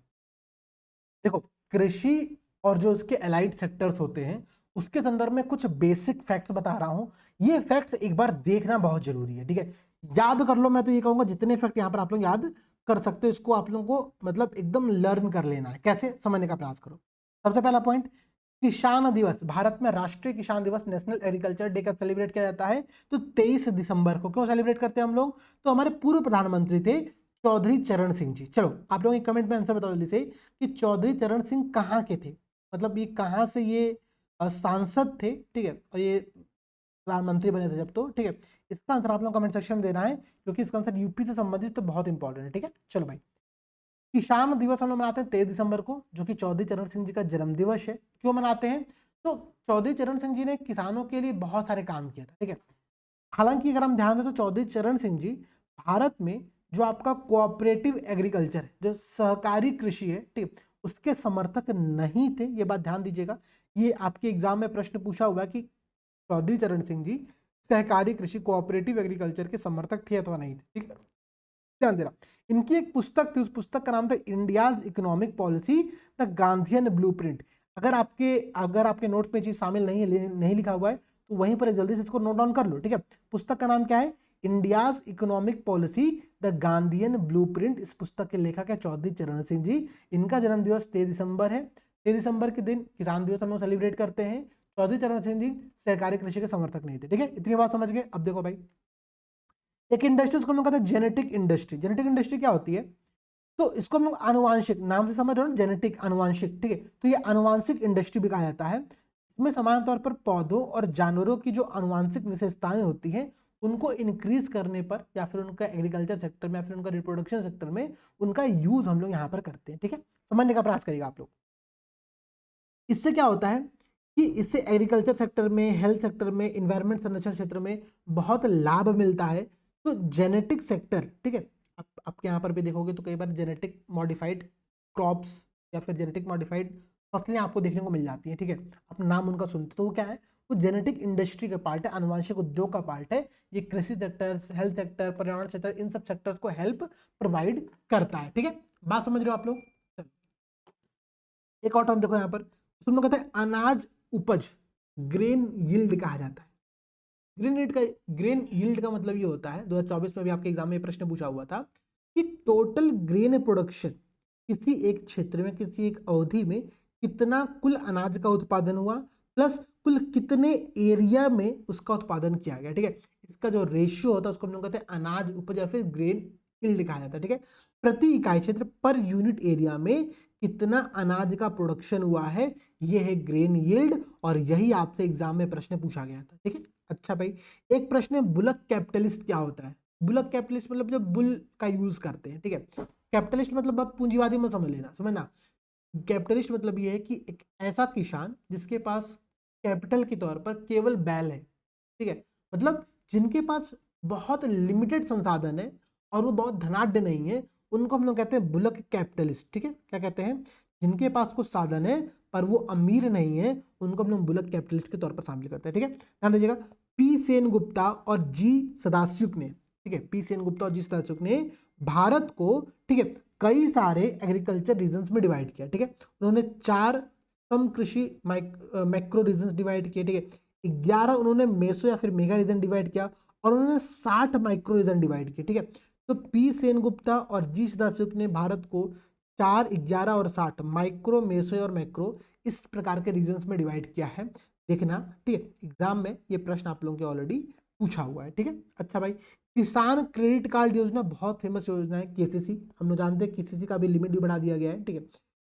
देखो कृषि और जो उसके एलाइड सेक्टर्स होते हैं उसके संदर्भ में कुछ बेसिक फैक्ट्स बता रहा हूं। ये फैक्ट्स एक बार देखना बहुत जरूरी है, ठीक है। याद कर लो, मैं तो ये कहूंगा जितने फैक्ट यहाँ पर आप लोग याद कर सकते हो, इसको आप लोगों को मतलब एकदम लर्न कर लेना है, कैसे समझने का प्रयास करो। सबसे पहला पॉइंट, किसान दिवस, भारत में राष्ट्रीय किसान दिवस, नेशनल एग्रीकल्चर डे कब सेलिब्रेट किया जाता है? तो 23 दिसंबर को। क्यों सेलिब्रेट करते हैं हम लोग? तो हमारे पूर्व प्रधानमंत्री थे चौधरी चरण सिंह जी। चलो आप लोग एक कमेंट में आंसर बताओ जल्दी से कि चौधरी चरण सिंह कहाँ के थे, मतलब ये कहाँ से ये सांसद थे, ठीक है, और ये प्रधानमंत्री बने थे जब, तो ठीक है, इसका आंसर आप लोग कमेंट सेक्शन में देना है, क्योंकि इसका आंसर यूपी से संबंधित तो बहुत इंपॉर्टेंट है, ठीक है। चलो भाई, किसान दिवस हम लोग मनाते हैं 23 दिसंबर को, जो कि चौधरी चरण सिंह जी का जन्म दिवस है। क्यों मनाते हैं? तो चौधरी चरण सिंह जी ने किसानों के लिए बहुत सारे काम किया था, ठीक है। हालांकि अगर हम ध्यान दें तो चौधरी चरण सिंह जी भारत में जो आपका कोऑपरेटिव एग्रीकल्चर है, जो सहकारी कृषि है, ठीक, उसके समर्थक नहीं थे। ये बात ध्यान दीजिएगा, ये आपके एग्जाम में प्रश्न पूछा हुआ कि चौधरी चरण सिंह जी सहकारी कृषि कोऑपरेटिव एग्रीकल्चर के समर्थक थे अथवा नहीं थे, ठीक है, ध्यान देना। इनकी एक पुस्तक थी, उस पुस्तक का नाम था India's economic policy, the Gandhian blueprint. अगर आपके नोट्स में चीज शामिल नहीं लिखा हुआ है तो वहीं पर जल्दी से इसको नोट डाउन कर लो, ठीक है। पुस्तक का नाम क्या है? India's economic policy, the Gandhian blueprint. इस पुस्तक के लेखक है चौधरी चरण सिंह जी। इनका जन्म दिवस 23 दिसंबर है। 23 दिसंबर के दिन किसान दिवस हम लोग सेलिब्रेट करते हैं। चौधरी चरण सिंह जी सहकारी कृषि के समर्थक नहीं थे, ठीक है, इतनी बात समझ गए। अब देखो भाई, एक इंडस्ट्री को हम लोग कहते हैं जेनेटिक इंडस्ट्री। जेनेटिक इंडस्ट्री क्या होती है? तो इसको हम लोग आनुवांशिक, नाम से समझ रहे हो, जेनेटिक आनुवांशिक, ठीक है, तो ये आनुवांशिक इंडस्ट्री भी कहा जाता है। इसमें सामान्य तौर पर पौधों और जानवरों की जो आनुवांशिक विशेषताएं होती हैं उनको इंक्रीज करने पर, या फिर उनका एग्रीकल्चर सेक्टर में, या फिर उनका रिप्रोडक्शन सेक्टर में उनका यूज हम लोग यहाँ पर करते हैं, ठीक है। समझने का प्रयास करिएगा आप लोग। इससे क्या होता है कि इससे एग्रीकल्चर सेक्टर में, हेल्थ सेक्टर में, इन्वायरमेंट संरक्षण क्षेत्र में बहुत लाभ मिलता है। तो जेनेटिक सेक्टर, ठीक है, आपके यहाँ पर भी देखोगे तो कई बार जेनेटिक मॉडिफाइड क्रॉप्स या फिर जेनेटिक मॉडिफाइड फसलें आपको देखने को मिल जाती हैं, ठीक है, आप नाम उनका सुनते तो वो क्या है? वो जेनेटिक इंडस्ट्री का पार्ट है, आनुवांशिक उद्योग का पार्ट है। ये कृषि सेक्टर, हेल्थ सेक्टर, पर्यावरण सेक्टर, इन सब सेक्टर्स को हेल्प प्रोवाइड करता है, ठीक है। बात समझ रहे हो आप लोग? एक और टर्म देखो यहाँ पर, तुम लोग कहते हैं अनाज उपज, ग्रेन यील्ड कहा जाता है। ग्रेन यील्ड का मतलब ये होता है, 2024 में भी आपके एग्जाम में प्रश्न पूछा हुआ था कि टोटल ग्रेन प्रोडक्शन किसी एक क्षेत्र में, किसी एक अवधि में कितना कुल अनाज का उत्पादन हुआ प्लस कुल कितने एरिया में उसका उत्पादन किया गया, ठीक है। इसका जो रेशियो होता है उसको हम लोग कहते हैं अनाज उपज या फिर ग्रेन यील्ड कहा जाता है, ठीक है। प्रति इकाई क्षेत्र, पर यूनिट एरिया में कितना अनाज का प्रोडक्शन हुआ है, ये है ग्रेन यील्ड, और यही आपसे एग्जाम में प्रश्न पूछा गया था, ठीक है। अच्छा भाई, एक प्रश्न है बुलक कैपिटलिस्ट क्या होता है? बुलक कैपिटलिस्ट मतलब जब बुल का यूज करते हैं, ठीक है। कैपिटलिस्ट मतलब आप पूंजीवादी में समझ लेना, समझना। कैपिटलिस्ट मतलब ये है कि एक ऐसा किसान जिसके पास कैपिटल के तौर पर केवल बैल है, ठीक है, मतलब जिनके पास बहुत लिमिटेड संसाधन है और वो बहुत धनाढ्य नहीं है, उनको हम लोग कहते हैं बुलक कैपिटलिस्ट, ठीक है। क्या कहते हैं? जिनके पास कुछ साधन है पर वो अमीर नहीं है, उनको हम लोग बुलक कैपिटलिस्ट के तौर पर शामिल करते हैं, ठीक है। ध्यान दीजिएगा, पी सेनगुप्ता और जी सदाशिव ने, ठीक है, पी सेनगुप्ता और जी सदाशिव ने भारत को, ठीक है, कई सारे एग्रीकल्चर रीजन्स में डिवाइड किया, ठीक है। उन्होंने 4 सम कृषि मैक्रो रीजन्स डिवाइड किए, ठीक है। 11 उन्होंने मेसो या फिर मेगा रीजन डिवाइड किया, और उन्होंने 60 माइक्रो रीजन डिवाइड किए, ठीक है। तो पी सेनगुप्ता और जी सदाशिव ने भारत को 4, 11 और 60 माइक्रो, मेसो और मैक्रो इस प्रकार के रीजन्स में डिवाइड किया है, देखना, ठीक है। एग्जाम में ये प्रश्न आप लोगों के ऑलरेडी पूछा हुआ है, ठीक है। अच्छा भाई, किसान क्रेडिट कार्ड योजना बहुत फेमस योजना है, केसीसी, हम लोग जानते हैं केसीसी का भी लिमिट भी बढ़ा दिया गया है, ठीक है।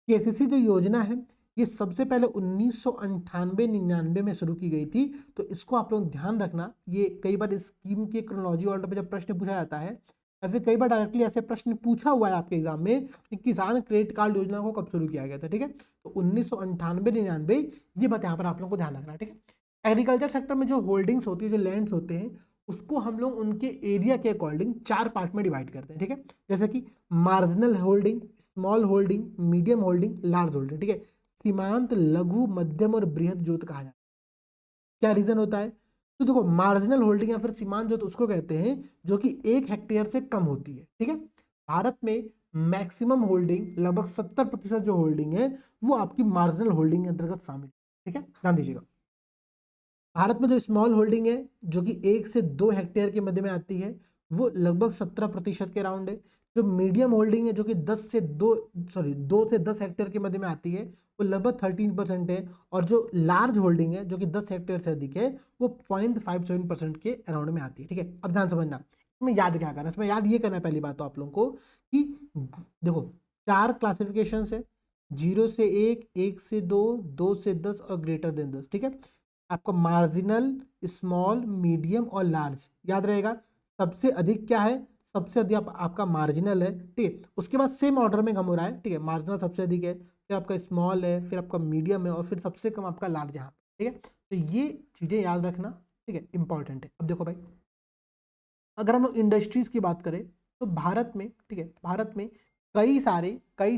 केसीसी जो योजना है ये सबसे पहले 1998-99 में शुरू की गई थी, तो इसको आप लोग ध्यान रखना। ये कई बार इस स्कीम के क्रोनोलॉजी ऑर्डर पे जब प्रश्न पूछा जाता है, या फिर कई बार डायरेक्टली ऐसे प्रश्न पूछा हुआ है आपके एग्जाम में कि किसान क्रेडिट कार्ड योजना को कब शुरू किया गया था, ठीक है। तो 1998-99 ये बात यहाँ पर आप लोग को ध्यान रखना है, ठीक है। एग्रीकल्चर सेक्टर में जो होल्डिंग्स होती है, जो लैंड्स होते हैं, उसको हम लोग उनके एरिया के अकॉर्डिंग 4 पार्ट में डिवाइड करते हैं, ठीक है। जैसे कि marginal holding, small holding, medium holding, large holding, ठीक है। सीमांत, लघु, मध्यम और बृहद जोत कहा जाता है। क्या रीजन होता है? तो देखो, मार्जिनल होल्डिंग या फिर सीमांत जोत उसको कहते हैं जो कि 1 हेक्टेयर से कम होती है, ठीक है। भारत में मैक्सिमम होल्डिंग लगभग 70% जो होल्डिंग है वो आपकी मार्जिनल होल्डिंग के अंतर्गत शामिल है, ठीक है, ध्यान दीजिएगा। भारत में जो स्मॉल होल्डिंग है जो कि 1 से 2 हेक्टेयर के मध्य में आती है, वो लगभग 17% के अराउंड है। जो मीडियम होल्डिंग है जो कि 2 से 10 हेक्टेयर के मध्य में आती है वो लगभग 13% है। और जो लार्ज होल्डिंग है जो कि 10 हेक्टेयर से अधिक है वो 0.57% के अराउंड में आती है। ठीक है, अब ध्यान समझना, इसमें याद क्या करना है, इसमें याद ये करना है पहली बात तो आप लोगों को कि देखो 4 क्लासिफिकेशन है, 0 से 1, 1 से 2, 2 से 10 और ग्रेटर देन 10। ठीक है, आपका मार्जिनल, स्मॉल, मीडियम और लार्ज याद रहेगा। सबसे अधिक क्या है, सबसे अधिक आपका मार्जिनल है। ठीक है, उसके बाद सेम ऑर्डर में कम हो रहा है। ठीक है, मार्जिनल सबसे अधिक है, फिर आपका स्मॉल है, फिर आपका मीडियम है और फिर सबसे कम आपका लार्ज यहाँ। ठीक है, तो ये चीजें याद रखना। ठीक है, इंपॉर्टेंट है। अब देखो भाई, अगर हम लोग इंडस्ट्रीज की बात करें तो भारत में, ठीक है, भारत में कई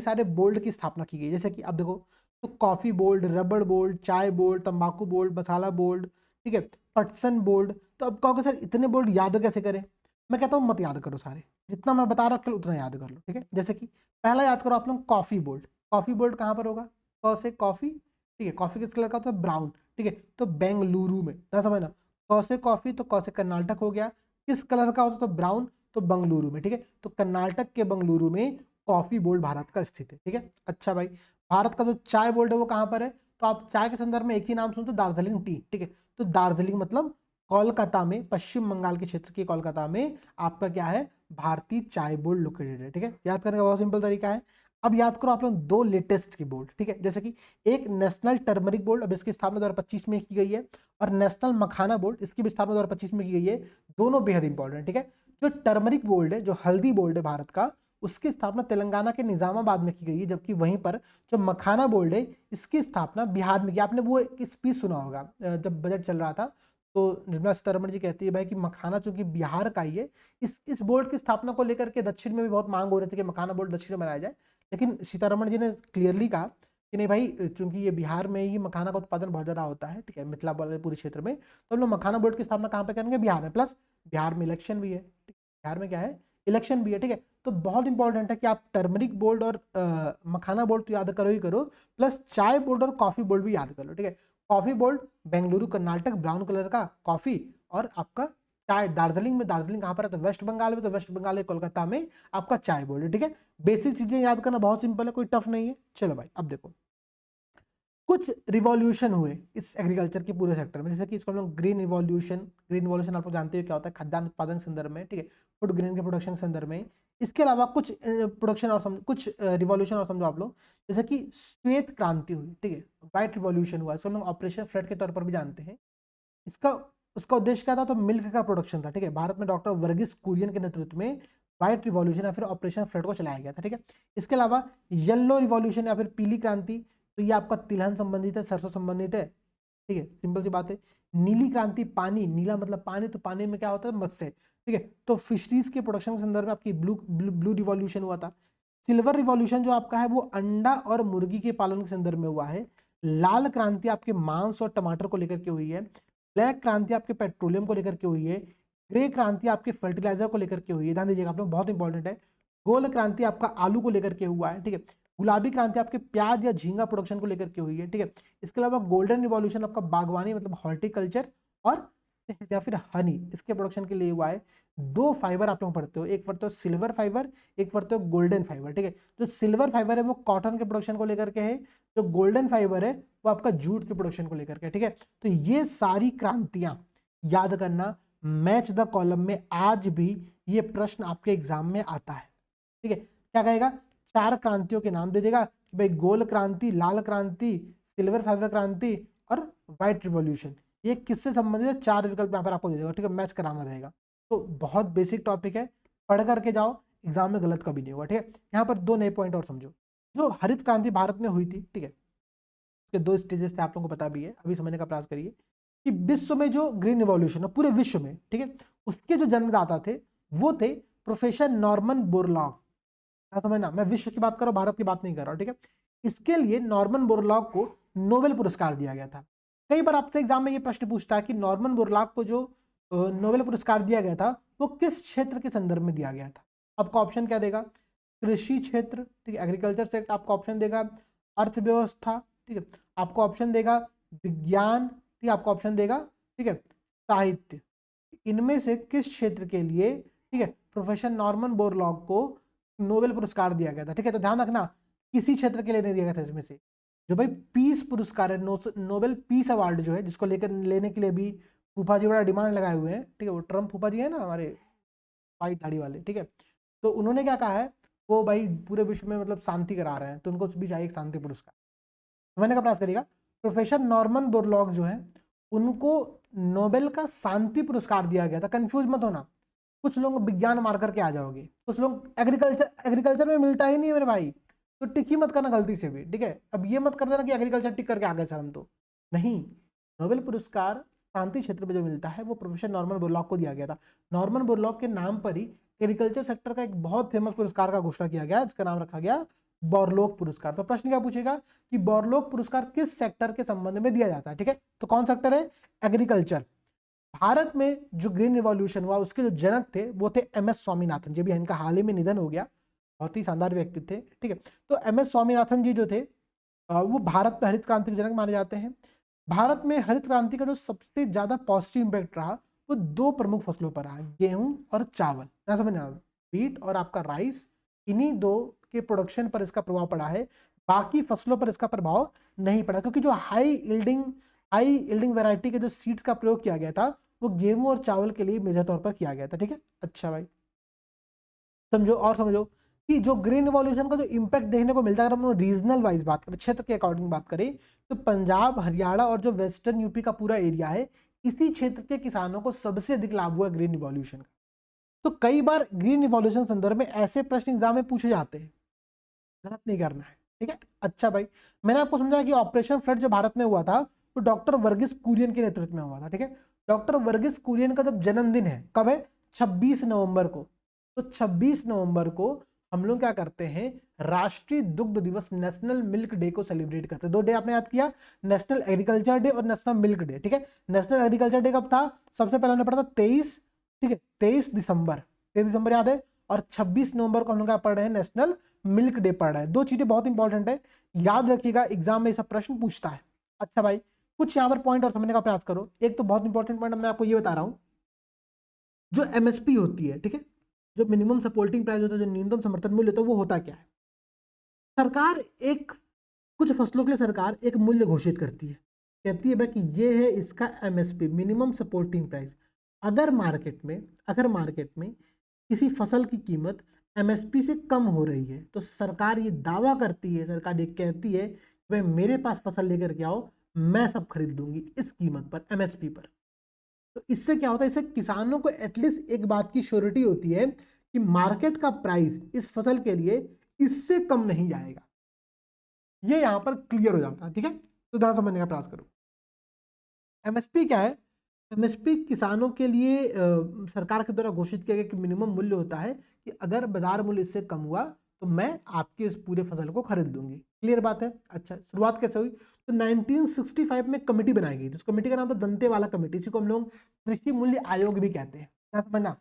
सारे बोर्ड की स्थापना की गई। जैसे कि अब देखो, तो कॉफी बोर्ड, रबड़ बोर्ड, चाय बोर्ड, तंबाकू बोर्ड, मसाला बोर्ड, ठीक है, पटसन बोर्ड। तो अब कहोगे सर इतने बोर्ड याद कैसे करें? मैं कहता हूँ मत याद करो सारे, जितना मैं बता रहा हूँ उतना याद कर लो। ठीक है, जैसे कि पहला याद करो आप लोग कॉफी बोर्ड। कॉफी बोर्ड कहाँ पर होगा? क से कॉफी, ठीक है, कॉफी किस कलर का होता है? ब्राउन। ठीक है, तो बेंगलुरु में, ना समझना, क से कॉफी तो क से कर्नाटक हो गया, किस कलर का होता है? तो ब्राउन, तो बंगलुरु में। ठीक है, तो कर्नाटक के बंगलुरु में कॉफी बोर्ड भारत का स्थित है। ठीक है, अच्छा भाई, भारत का जो चाय बोर्ड है वो कहाँ पर है? तो आप चाय के संदर्भ में एक ही नाम सुनते, दार्जिलिंग टी। ठीक है, तो दार्जिलिंग मतलब कोलकाता में, पश्चिम बंगाल के क्षेत्र के कोलकाता में आपका क्या है? भारतीय चाय बोर्ड लोकेटेड है। ठीक है, याद करने का बहुत सिंपल तरीका है। अब याद करो आप लोग दो लेटेस्ट की बोर्ड। ठीक है, जैसे कि एक नेशनल टर्मरिक बोर्ड, अब इसकी स्थापना 2025 में की गई है, और नेशनल मखाना बोर्ड, इसकी भी स्थापना 2025 में की गई है। दोनों बेहद इंपॉर्टेंट। ठीक है, जो टर्मरिक बोर्ड है, जो हल्दी बोर्ड है भारत का, उसकी स्थापना तेलंगाना के निजामाबाद में की गई है, जबकि वहीं पर जो मखाना बोर्ड है इसकी स्थापना बिहार में की। आपने वो एक स्पीच सुना होगा जब बजट चल रहा था, तो निर्मला सीतारमण जी कहती है भाई कि मखाना चूंकि बिहार का ही है, इस बोर्ड की स्थापना को लेकर के दक्षिण में भी बहुत मांग हो रही थी कि मखाना बोर्ड दक्षिण में बनाया जाए, लेकिन सीतारमण जी ने क्लियरली कहा कि नहीं भाई, चूंकि ये बिहार में ही मखाना का उत्पादन बहुत ज्यादा होता है, ठीक है, मिथिला वाले पूरे क्षेत्र में, तो हम लोग मखाना बोर्ड की स्थापना कहाँ पे करेंगे? बिहार में। प्लस बिहार में इलेक्शन भी है। बिहार में क्या है? इलेक्शन भी है। ठीक है, तो बहुत इंपॉर्टेंट है कि आप टर्मरिक बोर्ड और मखाना बोर्ड तो याद करो ही करो, प्लस चाय बोर्ड और कॉफी बोर्ड भी याद कर लो। ठीक है, coffee board Bengaluru Karnataka, brown colour का कॉफी, और आपका चाय दार्जिलिंग में, दार्जिलिंग कहाँ पर है? तो वेस्ट बंगाल में, तो वेस्ट बंगाल कोलकाता में आपका चाय बोर्ड है। ठीक है, बेसिक चीजें याद करना बहुत सिंपल है, कोई टफ नहीं है। चलो भाई, अब देखो कुछ रिवॉल्यूशन हुए इस एग्रीकल्चर के पूरे सेक्टर में, जैसे कि इसको हम लोग ग्रीन रिवॉल्यूशन, ग्रीन रिवॉल्यूशन आप लोग जानते हो क्या होता है? खाद्यान्न उत्पादन के संदर्भ में, ठीक है, फूड ग्रेन के प्रोडक्शन के संदर्भ में। इसके अलावा कुछ प्रोडक्शन और कुछ रिवॉल्यूशन और समझो आप लोग, जैसे कि श्वेत क्रांति हुई, ठीक है, व्हाइट रिवॉल्यूशन हुआ, इसको हम लोग ऑपरेशन फ्लड के तौर पर भी जानते हैं। इसका उसका उद्देश्य क्या था? तो मिल्क का प्रोडक्शन था। ठीक है, भारत में डॉक्टर वर्गीस कुरियन के नेतृत्व में व्हाइट रिवॉल्यूशन या फिर ऑपरेशन फ्लड को चलाया गया था। ठीक है, इसके अलावा येलो रिवॉल्यूशन या फिर पीली क्रांति, तो ये आपका तिलहन संबंधित है, सरसों संबंधित है। ठीक है, सिंपल सी बात है। नीली क्रांति, पानी, नीला मतलब पानी, तो पानी में क्या होता है? मत्स्य। ठीक है, तो फिशरीज के प्रोडक्शन के संदर्भ में आपकी ब्लू ब्लू रिवॉल्यूशन हुआ था। सिल्वर रिवॉल्यूशन जो आपका है वो अंडा और मुर्गी के पालन के संदर्भ में हुआ है। लाल क्रांति आपके मांस और टमाटर को लेकर के हुई है। ब्लैक क्रांति आपके पेट्रोलियम को लेकर के हुई है। ग्रे क्रांति आपके फर्टिलाइजर को लेकर के हुई है, ध्यान दीजिएगा आप लोग, बहुत इंपॉर्टेंट है। गोल्ड क्रांति आपका आलू को लेकर के हुआ है। ठीक है, गुलाबी क्रांति आपके प्याज या झींगा प्रोडक्शन को लेकर के हुई है। ठीक है, इसके अलावा गोल्डन रिवॉल्यूशन आपका बागवानी मतलब हॉर्टिकल्चर और शहद या फिर हनी, इसके प्रोडक्शन के लिए हुआ है। दो फाइबर आप लोग पढ़ते हो, एक पढ़ते हो सिल्वर फाइबर, एक पढ़ते हो गोल्डन फाइबर। ठीक है, जो सिल्वर फाइबर है वो कॉटन के प्रोडक्शन को लेकर के है, जो गोल्डन फाइबर है वो आपका जूट के प्रोडक्शन को लेकर के। ठीक है, तो ये सारी क्रांतियां याद करना, मैच द कॉलम में आज भी ये प्रश्न आपके एग्जाम में आता है। ठीक है, क्या कहेगा? 4 क्रांतियों के नाम दे देगा कि भाई गोल्ड क्रांति, लाल क्रांति, सिल्वर फाइबर क्रांति और व्हाइट रिवॉल्यूशन, ये किससे संबंधित है? 4 विकल्प यहाँ पर आपको दे देगा। ठीक है, मैच कराना रहेगा, तो बहुत बेसिक टॉपिक है, पढ़ करके जाओ, एग्जाम में गलत कभी नहीं होगा। ठीक है, यहाँ पर 2 नए पॉइंट और समझो। जो हरित क्रांति भारत में हुई थी, ठीक है, उसके 2 स्टेजेस थे, आप लोगों को पता भी है, अभी समझने का प्रयास करिए कि विश्व में जो ग्रीन रिवॉल्यूशन है पूरे विश्व में, ठीक है, उसके जो जन्मदाता थे वो थे प्रोफेसर नॉर्मन बोरलॉग। समझना, मैं विश्व की बात कर रहा हूं, भारत की बात नहीं कर रहा हूं। ठीक है, इसके लिए नॉर्मन बोरलॉग को नोबेल पुरस्कार दिया गया था। कई बार आपसे एग्जाम में ये प्रश्न पूछता है कि नॉर्मन बोरलॉग को जो नोबेल पुरस्कार दिया गया था वो किस क्षेत्र के संदर्भ में दिया गया था? आपका ऑप्शन क्या देगा? कृषि क्षेत्र, ठीक है, एग्रीकल्चर सेक्टर आपका ऑप्शन देगा, अर्थव्यवस्था, ठीक है, आपको ऑप्शन देगा विज्ञान, ठीक है, आपको ऑप्शन देगा, ठीक है, साहित्य। इनमें से किस क्षेत्र के लिए, ठीक ठीक है, प्रोफेसर नॉर्मन बोरलॉग को नोबेल पुरस्कार दिया गया था। ठीक है, तो ध्यान रखना किसी क्षेत्र के लिए नहीं दिया गया था इसमें से। जो भाई पीस पुरस्कार है, नोबेल पीस अवार्ड जो है, जिसको लेकर लेने के लिए भी फूफा जी बड़ा डिमांड लगाए हुए हैं। ठीक है, वो ट्रम्प फूफा जी है ना हमारे व्हाइट दाढ़ी वाले। ठीक है, तो उन्होंने क्या कहा है, वो भाई पूरे विश्व में मतलब शांति करा रहे हैं, तो उनको भी चाहिए शांति पुरस्कार। तो मैंने कहा प्रयास करेगा प्रोफेसर नॉर्मन बोरलॉग जो है उनको नोबेल का शांति पुरस्कार दिया गया था। कंफ्यूज मत होना, कुछ लोग विज्ञान मार करके आ जाओगे, कुछ लोग एग्रीकल्चर में मिलता ही नहीं है मेरे भाई, तो टिक ही मत करना गलती से भी। ठीक है, अब ये मत कर देना कि एग्रीकल्चर टिक करके आ गए सर हम, तो नहीं। नोबेल पुरस्कार शांति क्षेत्र में जो मिलता है वो प्रोफेसर नॉर्मन बोरलॉग को दिया गया था। नॉर्मन बोरलॉग के नाम पर ही एग्रीकल्चर सेक्टर का एक बहुत फेमस पुरस्कार का घोषणा किया गया, जिसका नाम रखा गया बोरलॉग पुरस्कार। तो प्रश्न क्या पूछेगा कि बोरलॉग पुरस्कार किस सेक्टर के संबंध में दिया जाता है। ठीक है, तो कौन सेक्टर है, एग्रीकल्चर। भारत में जो ग्रीन रिवॉल्यूशन हुआ उसके जो जनक थे वो थे MS स्वामीनाथन जी, भी इनका हाल ही में निधन हो गया, बहुत ही शानदार व्यक्ति थे। ठीक है, तो MS स्वामीनाथन जी जो थे वो भारत में हरित क्रांति के जनक माने जाते हैं। भारत में हरित क्रांति का जो सबसे ज्यादा पॉजिटिव इंपैक्ट रहा वो दो प्रमुख फसलों पर रहा, गेहूं और चावल। ना समझना, व्हीट और आपका राइस, इन्हीं दो के प्रोडक्शन पर इसका प्रभाव पड़ा है, बाकी फसलों पर इसका प्रभाव नहीं पड़ा, क्योंकि जो हाई इल्डिंग वैरायटी के जो सीड्स का प्रयोग किया गया था वो गेहूं और चावल के लिए मेजर तौर पर किया गया था। ठीक है, अच्छा भाई समझो, और समझो कि जो ग्रीन रिवॉल्यूशन का जो इम्पैक्ट देखने को मिलता है, अगर हम रीजनल वाइज बात करें, क्षेत्र के अकॉर्डिंग बात करें, तो पंजाब, हरियाणा और जो वेस्टर्न यूपी का पूरा एरिया है, इसी क्षेत्र के किसानों को सबसे अधिक लाभ हुआ ग्रीन रिवॉल्यूशन का। तो कई बार ग्रीन रिवॉल्यूशन संदर्भ में ऐसे प्रश्न एग्जाम में पूछे जाते हैं, गलत नहीं करना है। ठीक है, अच्छा भाई मैंने आपको समझाया कि ऑपरेशन फ्लड जो भारत में हुआ था वो डॉक्टर वर्गीस कुरियन के नेतृत्व में हुआ था। ठीक है, डॉक्टर वर्गीस कुरियन का जब जन्मदिन है, कब है, 26 नवंबर को। तो 26 नवंबर को हम लोग क्या करते हैं, राष्ट्रीय दुग्ध दिवस, नेशनल मिल्क डे को सेलिब्रेट करते हैं। दो डे आपने याद किया, नेशनल एग्रीकल्चर डे और नेशनल मिल्क डे। ठीक है, नेशनल एग्रीकल्चर डे कब था, सबसे पहले हमने पढ़ा था 23, ठीक है 23 दिसंबर, 23 दिसंबर याद है, और 26 नवंबर को हम लोग क्या पढ़ रहे हैं, नेशनल मिल्क डे पढ़ रहे हैं। दो चीजें बहुत इंपॉर्टेंट है, याद रखिएगा, एग्जाम में सब प्रश्न पूछता है। अच्छा भाई कुछ यहाँ पर पॉइंट और समझने का प्रयास करो। एक तो बहुत इंपॉर्टेंट पॉइंट मैं आपको ये बता रहा हूँ, जो MSP होती है, ठीक है, जो मिनिमम सपोर्टिंग प्राइस होता है, जो न्यूनतम समर्थन मूल्य होता है, वो होता क्या है, सरकार एक कुछ फसलों के लिए सरकार एक मूल्य घोषित करती है, कहती है भाई कि ये है इसका MSP, मिनिमम सपोर्टिंग प्राइस। अगर मार्केट में किसी फसल की कीमत MSP से कम हो रही है तो सरकार ये दावा करती है, सरकार ये कहती है भाई मेरे पास फसल लेकर के आओ, मैं सब खरीद दूंगी इस कीमत पर, MSP पर। तो इससे क्या होता है, इससे किसानों को एटलीस्ट एक बात की श्योरिटी होती है कि मार्केट का प्राइस इस फसल के लिए इससे कम नहीं जाएगा, ये यहां पर क्लियर हो जाता है। ठीक है, तो ध्यान समझने का प्रयास करो। MSP क्या है, MSP किसानों के लिए सरकार के द्वारा घोषित किया गया कि मिनिमम मूल्य होता है कि अगर बाजार मूल्य इससे कम हुआ तो मैं आपकी इस पूरे फसल को खरीद लूंगी। क्लियर बात है। अच्छा शुरुआत कैसे हुई, तो 1965 में कमेटी बनाई गई, तो उस कमेटी का नाम था दंतेवाला कमेटी, इसी को हम लोग कृषि मूल्य आयोग भी कहते हैं। क्या समझना,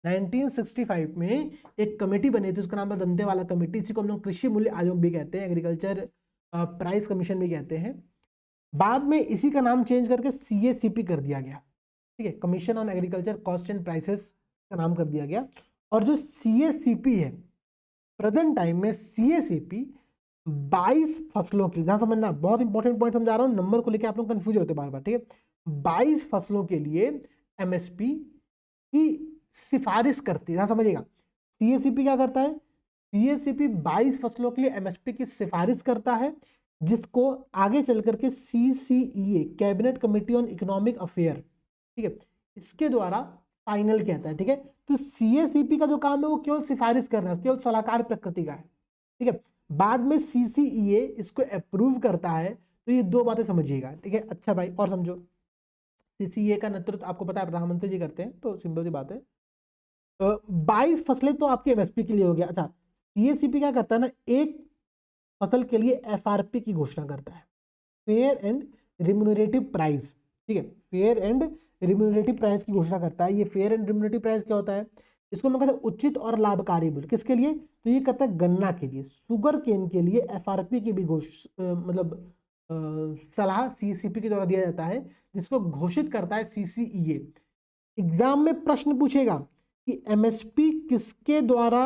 1965 में एक कमेटी बनी थी, उसका नाम था दंतेवाला कमेटी, इसी को हम लोग कृषि मूल्य आयोग भी कहते हैं, एग्रीकल्चर प्राइस कमीशन भी कहते हैं। बाद में इसी का नाम चेंज करके CACP कर दिया गया, ठीक है, commission on agriculture cost and prices का नाम कर दिया गया। और जो CACP है, प्रेजेंट टाइम में CACP 22 फसलों के लिए, ध्यान समझना बहुत इंपॉर्टेंट पॉइंट समझा रहा हूं, नंबर को लेकर आप लोग कंफ्यूज होते बार बार, ठीक है, 22 फसलों के लिए MSP की सिफारिश करती है, ध्यान समझिएगा। CACP क्या करता है, CACP 22 फसलों के लिए MSP की सिफारिश करता है, जिसको आगे चल करके CCEA, cabinet committee on economic affair, ठीक है, इसके द्वारा फाइनल कहता है। ठीक है, तो CACP का जो काम है वो केवल सिफारिश करना है, केवल सलाहकार प्रकृति का है। ठीक है, बाद में CCEA इसको अप्रूव करता है। तो ये दो बातें समझिएगा। ठीक है, अच्छा भाई और समझो, CCEA का नेतृत्व आपको पता है प्रधानमंत्री जी करते हैं, तो सिंपल सी बात है। 22 फसलें तो आपकी MSP के लिए हो गया। अच्छा CACP क्या करता है ना, एक फसल के लिए FRP की घोषणा करता है, फेयर एंड रिम्यूनरेटिव प्राइस। ठीक है, फेयर एंड रिम्यूनरेटिव प्राइस की घोषणा करता है। ये फेयर एंड रिम्यूनरेटिव प्राइस क्या होता है, इसको हम कहते हैं उचित और लाभकारी मूल्य। किसके लिए, तो ये करता है गन्ना के लिए, शुगर केन के लिए FRP की भी सलाह CACP के द्वारा दिया जाता है, जिसको घोषित करता है CCEA। एग्जाम में प्रश्न पूछेगा कि एमएसपी किसके द्वारा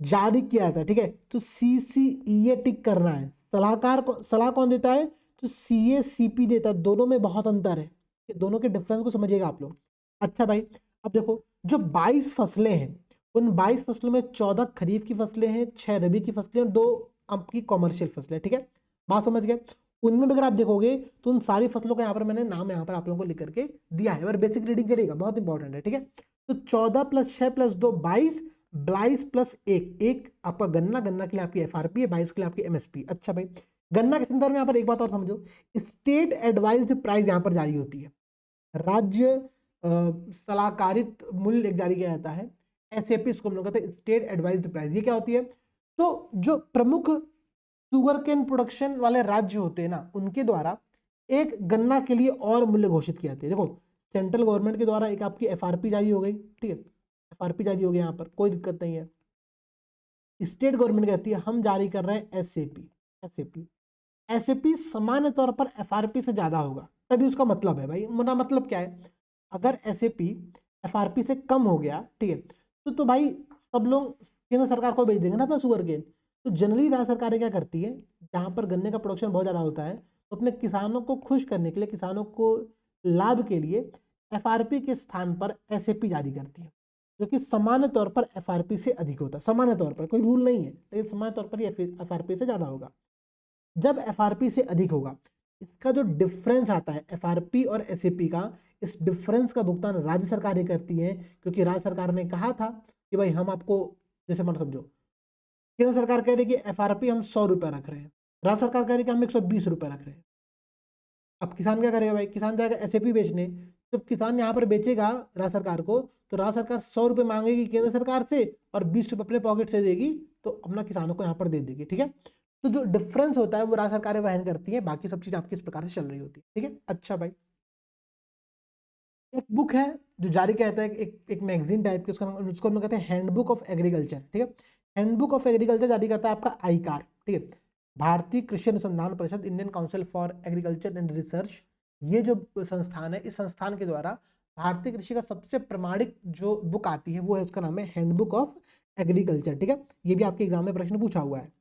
जारी किया जाता है, ठीक है, तो सीसीईए टिक करना है। सलाह कौन देता है, तो सीएसीपी देता है। दोनों में बहुत अंतर है, दोनों के डिफरेंस को समझिएगा आप लोग। अच्छा भाई, अब देखो जो 22 फसलें हैं, उन 22 फसलों में 14 खरीफ की फसलें हैं, 6 रबी की फसलें और 2 आपकी कॉमर्शियल फसलें, ठीक है, बात समझ गए। उनमें भी अगर आप देखोगे तो उन सारी फसलों का यहाँ पर मैंने नाम यहाँ पर आप लोगों को लिख करके दिया है, और बेसिक रीडिंग करिएगा, बहुत इंपॉर्टेंट है, ठीक है। तो 14 + 6 + 2 22, 22 + 1 आपका गन्ना, गन्ना के लिए आपकी एफआरपी है, 22 के लिए आपकी एमएसपी। अच्छा भाई, गन्ना के संदर्भ में यहाँ पर एक बात और समझो, स्टेट एडवाइज्ड प्राइस यहाँ पर जारी होती है, राज्य सलाहकारित मूल्य जारी किया जाता है, एसएपी इसको हम लोग कहते हैं, स्टेट एडवाइज्ड प्राइस। ये क्या होती है, तो जो प्रमुख शुगर केन प्रोडक्शन वाले राज्य होते हैं ना, उनके द्वारा एक गन्ना के लिए और मूल्य घोषित किया जाता है। देखो सेंट्रल गवर्नमेंट के द्वारा एक आपकी एफआरपी जारी हो गई, ठीक है, एफआरपी जारी हो गई, यहाँ पर कोई दिक्कत नहीं है। स्टेट गवर्नमेंट कहती है हम जारी कर रहे हैं एसएपी, एसएपी एसएपी सामान्य तौर पर एफआरपी से ज्यादा होगा, तभी उसका मतलब है भाई, मेरा मतलब क्या है, अगर एसएपी एफआरपी से कम हो गया, ठीक है, तो भाई सब लोग केंद्र सरकार को भेज देंगे ना अपना शुगर केन। तो जनरली राज्य सरकारें क्या करती है, जहां पर गन्ने का प्रोडक्शन बहुत ज्यादा होता है, तो अपने किसानों को खुश करने के लिए, किसानों को लाभ के लिए एफआरपी के स्थान पर एसएपी जारी करती है, जो कि सामान्य तौर पर एफआरपी से अधिक होता है। सामान्य तौर पर, कोई रूल नहीं है, लेकिन सामान्य तौर पर ये एफआरपी से ज्यादा होगा। जब एफआरपी से अधिक होगा, इसका जो डिफरेंस आता है एफआरपी और एसएपी का, इस डिफरेंस का भुगतान राज्य सरकारें करती हैं, क्योंकि राज्य सरकार ने कहा था कि भाई हम आपको, जैसे मतलब समझो केंद्र सरकार कह रही है कि एफआरपी हम 100 रुपये रख रहे हैं, राज्य सरकार कह रही है कि हम 120 रुपये रख रहे हैं। अब किसान क्या करेगा भाई, किसान जाएगा एसएपी बेचने, जब किसान यहाँ पर बेचेगा राज्य सरकार को, तो राज्य सरकार 100 रुपये मांगेगी केंद्र सरकार से और 20 रुपये अपने पॉकेट से देगी, तो अपना किसानों को यहाँ पर दे देगी, ठीक है। तो जो डिफरेंस होता है वो राज्य सरकारें वहन करती है, बाकी सब चीज आपकी इस प्रकार से चल रही होती है, ठीक है। अच्छा भाई, एक बुक है जो जारी किया जाता है, एक मैगजीन टाइप की, उसको हम कहते हैं हैंडबुक ऑफ एग्रीकल्चर, ठीक है। हैंडबुक ऑफ एग्रीकल्चर जारी करता है आपका आईकार, ठीक है, भारतीय कृषि अनुसंधान परिषद, Indian council for agriculture and research. ये जो संस्थान है, इस संस्थान के द्वारा भारतीय कृषि का सबसे प्रमाणिक जो बुक आती है वो है, उसका नाम है हैंडबुक ऑफ एग्रीकल्चर, ठीक है। ये भी आपके एग्जाम में प्रश्न पूछा हुआ है।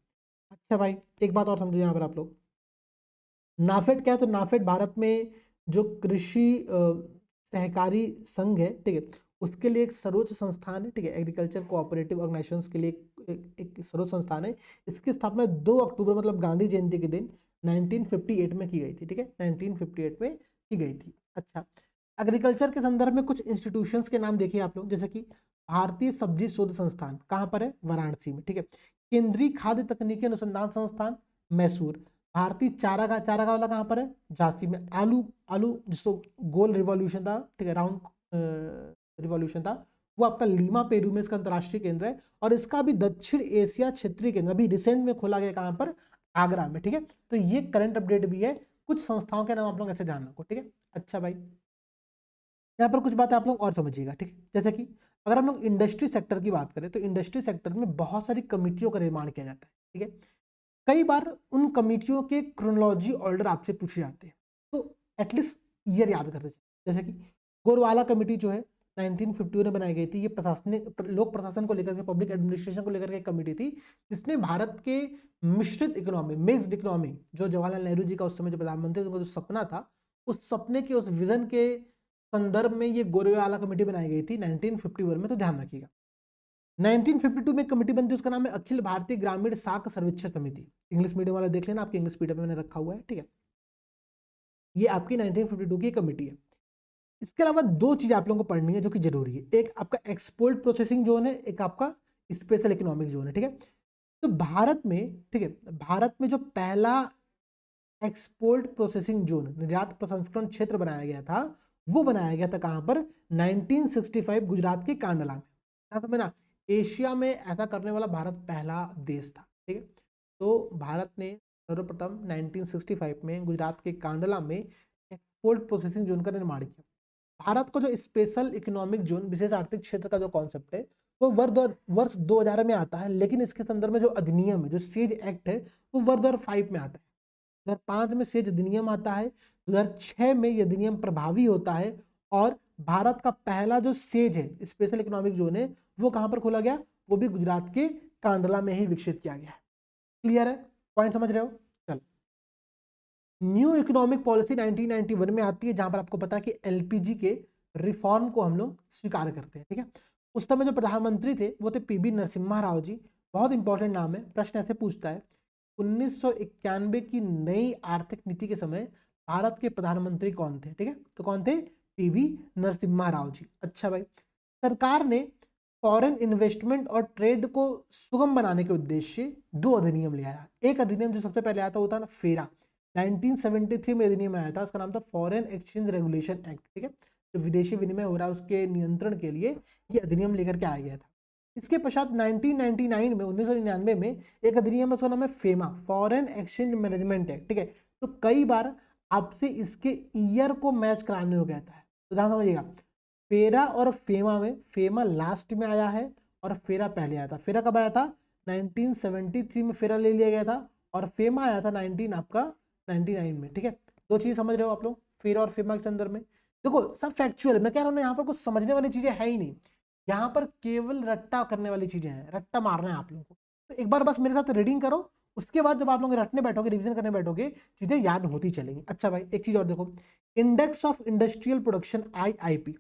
अच्छा भाई, एक बात और समझो यहाँ पर आप लोग, नाफेड क्या है, तो नाफेड भारत में जो कृषि सहकारी संघ है, ठीक है, उसके लिए एक सर्वोच्च संस्थान है, ठीक है, एग्रीकल्चर कोऑपरेटिव ऑर्गेनाइजेशंस के लिए एक सर्वोच्च संस्थान है। इसकी स्थापना 2 अक्टूबर मतलब गांधी जयंती के दिन 1958 में की गई थी, ठीक है, 1958 में की गई थी। अच्छा, एग्रीकल्चर के संदर्भ में कुछ इंस्टीट्यूशंस के नाम देखिए आप लोग, जैसे कि भारतीय सब्जी शोध संस्थान, कहाँ पर है, वाराणसी में, ठीक है। केंद्रीय खाद्य तकनीकी अनुसंधान संस्थान, मैसूर। भारतीय चारागाह वाला कहाँ पर है, झांसी में। आलू जिसको गोल रिवॉल्यूशन था, ठीक है, राउंड रिवॉल्यूशन था, वो आपका लीमा पेरू में इसका अंतर्राष्ट्रीय केंद्र है, और इसका भी दक्षिण एशिया क्षेत्रीय केंद्र अभी रिसेंट में खोला गया, कहाँ पर, आगरा में, ठीक है। तो ये करंट अपडेट भी है, कुछ संस्थाओं के नाम आप लोग ऐसे ध्यान रखो, ठीक है। अच्छा भाई, यहाँ पर कुछ बातें आप लोग और समझिएगा, ठीक है। जैसे कि अगर हम लोग इंडस्ट्री सेक्टर की बात करें, तो इंडस्ट्री सेक्टर में बहुत सारी कमिटियों का निर्माण किया जाता है, ठीक है। कई बार उन कमिटियों के क्रोनोलॉजी ऑर्डर आपसे पूछे जाते हैं, तो एटलीस्ट ईयर याद करते चलिए। जैसे कि गोरवाला कमेटी जो है 1951 में बनाई गई थी, ये प्रशासनिक लोक प्रशासन को लेकर के, पब्लिक एडमिनिस्ट्रेशन को लेकर के एक कमेटी थी, जिसने भारत के मिश्रित इकोनॉमी, मिक्स्ड इकोनॉमी, जो जवाहरलाल नेहरू जी का उस समय जो प्रधानमंत्री उनका जो सपना था, उस सपने के, उस विजन के संदर्भ में ये गोरवाला कमेटी बनाई गई थी 1951 में, तो ध्यान रखिएगा। 1952 में कमेटी बनती है, उसका नाम है अखिल भारतीय ग्रामीण साख सर्वेक्षण समिति। इंग्लिश मीडियम वाला देख लेना, आपकी इंग्लिश पीडीएफ में मैंने रखा हुआ है, ठीक है। ये आपकी 1952 की कमेटी है। इसके अलावा 2 चीज आप लोगों को पढ़नी है जो कि जरूरी है, एक आपका एक्सपोर्ट प्रोसेसिंग जोन है, एक आपका स्पेशल इकोनॉमिक जोन है, ठीक है। तो भारत में, ठीक है, भारत में जो पहला एक्सपोर्ट प्रोसेसिंग जोन, निर्यात प्रसंस्करण क्षेत्र बनाया गया था, वो बनाया गया था कहां पर, 1965 गुजरात के कांडला में। समझ ना, एशिया में ऐसा करने वाला भारत पहला देश था, ठीक है। तो भारत ने सर्वप्रथम 1965 में गुजरात के कांडला में एक्सपोर्ट प्रोसेसिंग जोन का निर्माण किया। भारत को जो स्पेशल इकोनॉमिक जोन, विशेष आर्थिक क्षेत्र का जो कॉन्सेप्ट है, वो वर्ष 2000 में आता है, लेकिन इसके संदर्भ में जो अधिनियम है, जो सेज एक्ट है, वो वर्ष 2005 में आता है। 2005 में सेज अधिनियम आता है, 2006 में यह अधिनियम प्रभावी होता है, और भारत का पहला जो सेज है, स्पेशल इकोनॉमिक जोन है, वो कहां पर खोला गया? वो भी गुजरात के कांडला में ही विकसित किया गया है। क्लियर है? पॉइंट समझ रहे हो? चल, न्यू इकोनॉमिक पॉलिसी 1991 में आती है, जहां पर आपको पता है कि एलपीजी के रिफॉर्म को हम लोग स्वीकार करते हैं। ठीक है, उस समय जो प्रधानमंत्री थे वो थे पीबी नरसिम्हा राव जी। बहुत इंपॉर्टेंट नाम है, प्रश्न ऐसे पूछता है 1991 की नई आर्थिक नीति के समय भारत के प्रधानमंत्री कौन थे? ठीक है, तो कौन थे? पीबी नरसिम्हा राव जी। अच्छा भाई, सरकार ने फॉरेन इन्वेस्टमेंट और ट्रेड को सुगम बनाने के उद्देश्य से 2 अधिनियम ले आया। एक अधिनियम जो सबसे पहले आया था वो था ना फेरा, 1973 में अधिनियम आया था, उसका नाम था फॉरेन एक्सचेंज रेगुलेशन एक्ट। ठीक है, जो विदेशी विनिमय हो रहा है उसके नियंत्रण के लिए ये अधिनियम लेकर के आया गया था। इसके पश्चात 1999 में 1999 में एक अधिनियम, उसका नाम है FEMA, foreign exchange management act. ठीक है, तो कई बार आपसे इसके ईयर को मैच कराने हो गया था, तो ध्यान समझिएगा, फेरा और फेमा में फेमा लास्ट में आया है और फेरा पहले आया था। फेरा कब आया था? 1973 में फेरा ले लिया गया था, और फेमा आया था 99 में। ठीक है, दो चीज समझ रहे हो आप लोग फेरा और फेमा के संदर्भ में? देखो सब फैक्चुअल है, मैं कह रहा हूँ ना, यहाँ पर कुछ समझने वाली चीजें है ही नहीं, यहाँ पर केवल रट्टा करने वाली चीजें हैं, रट्टा मारना है आप लोगों को। तो एक बार बस मेरे साथ रीडिंग करो, उसके बाद जब आप लोग रटने बैठोगे, रिवीजन करने बैठोगे, चीजें याद होती चलेंगी। अच्छा भाई, एक चीज और देखो, index of industrial production IIP,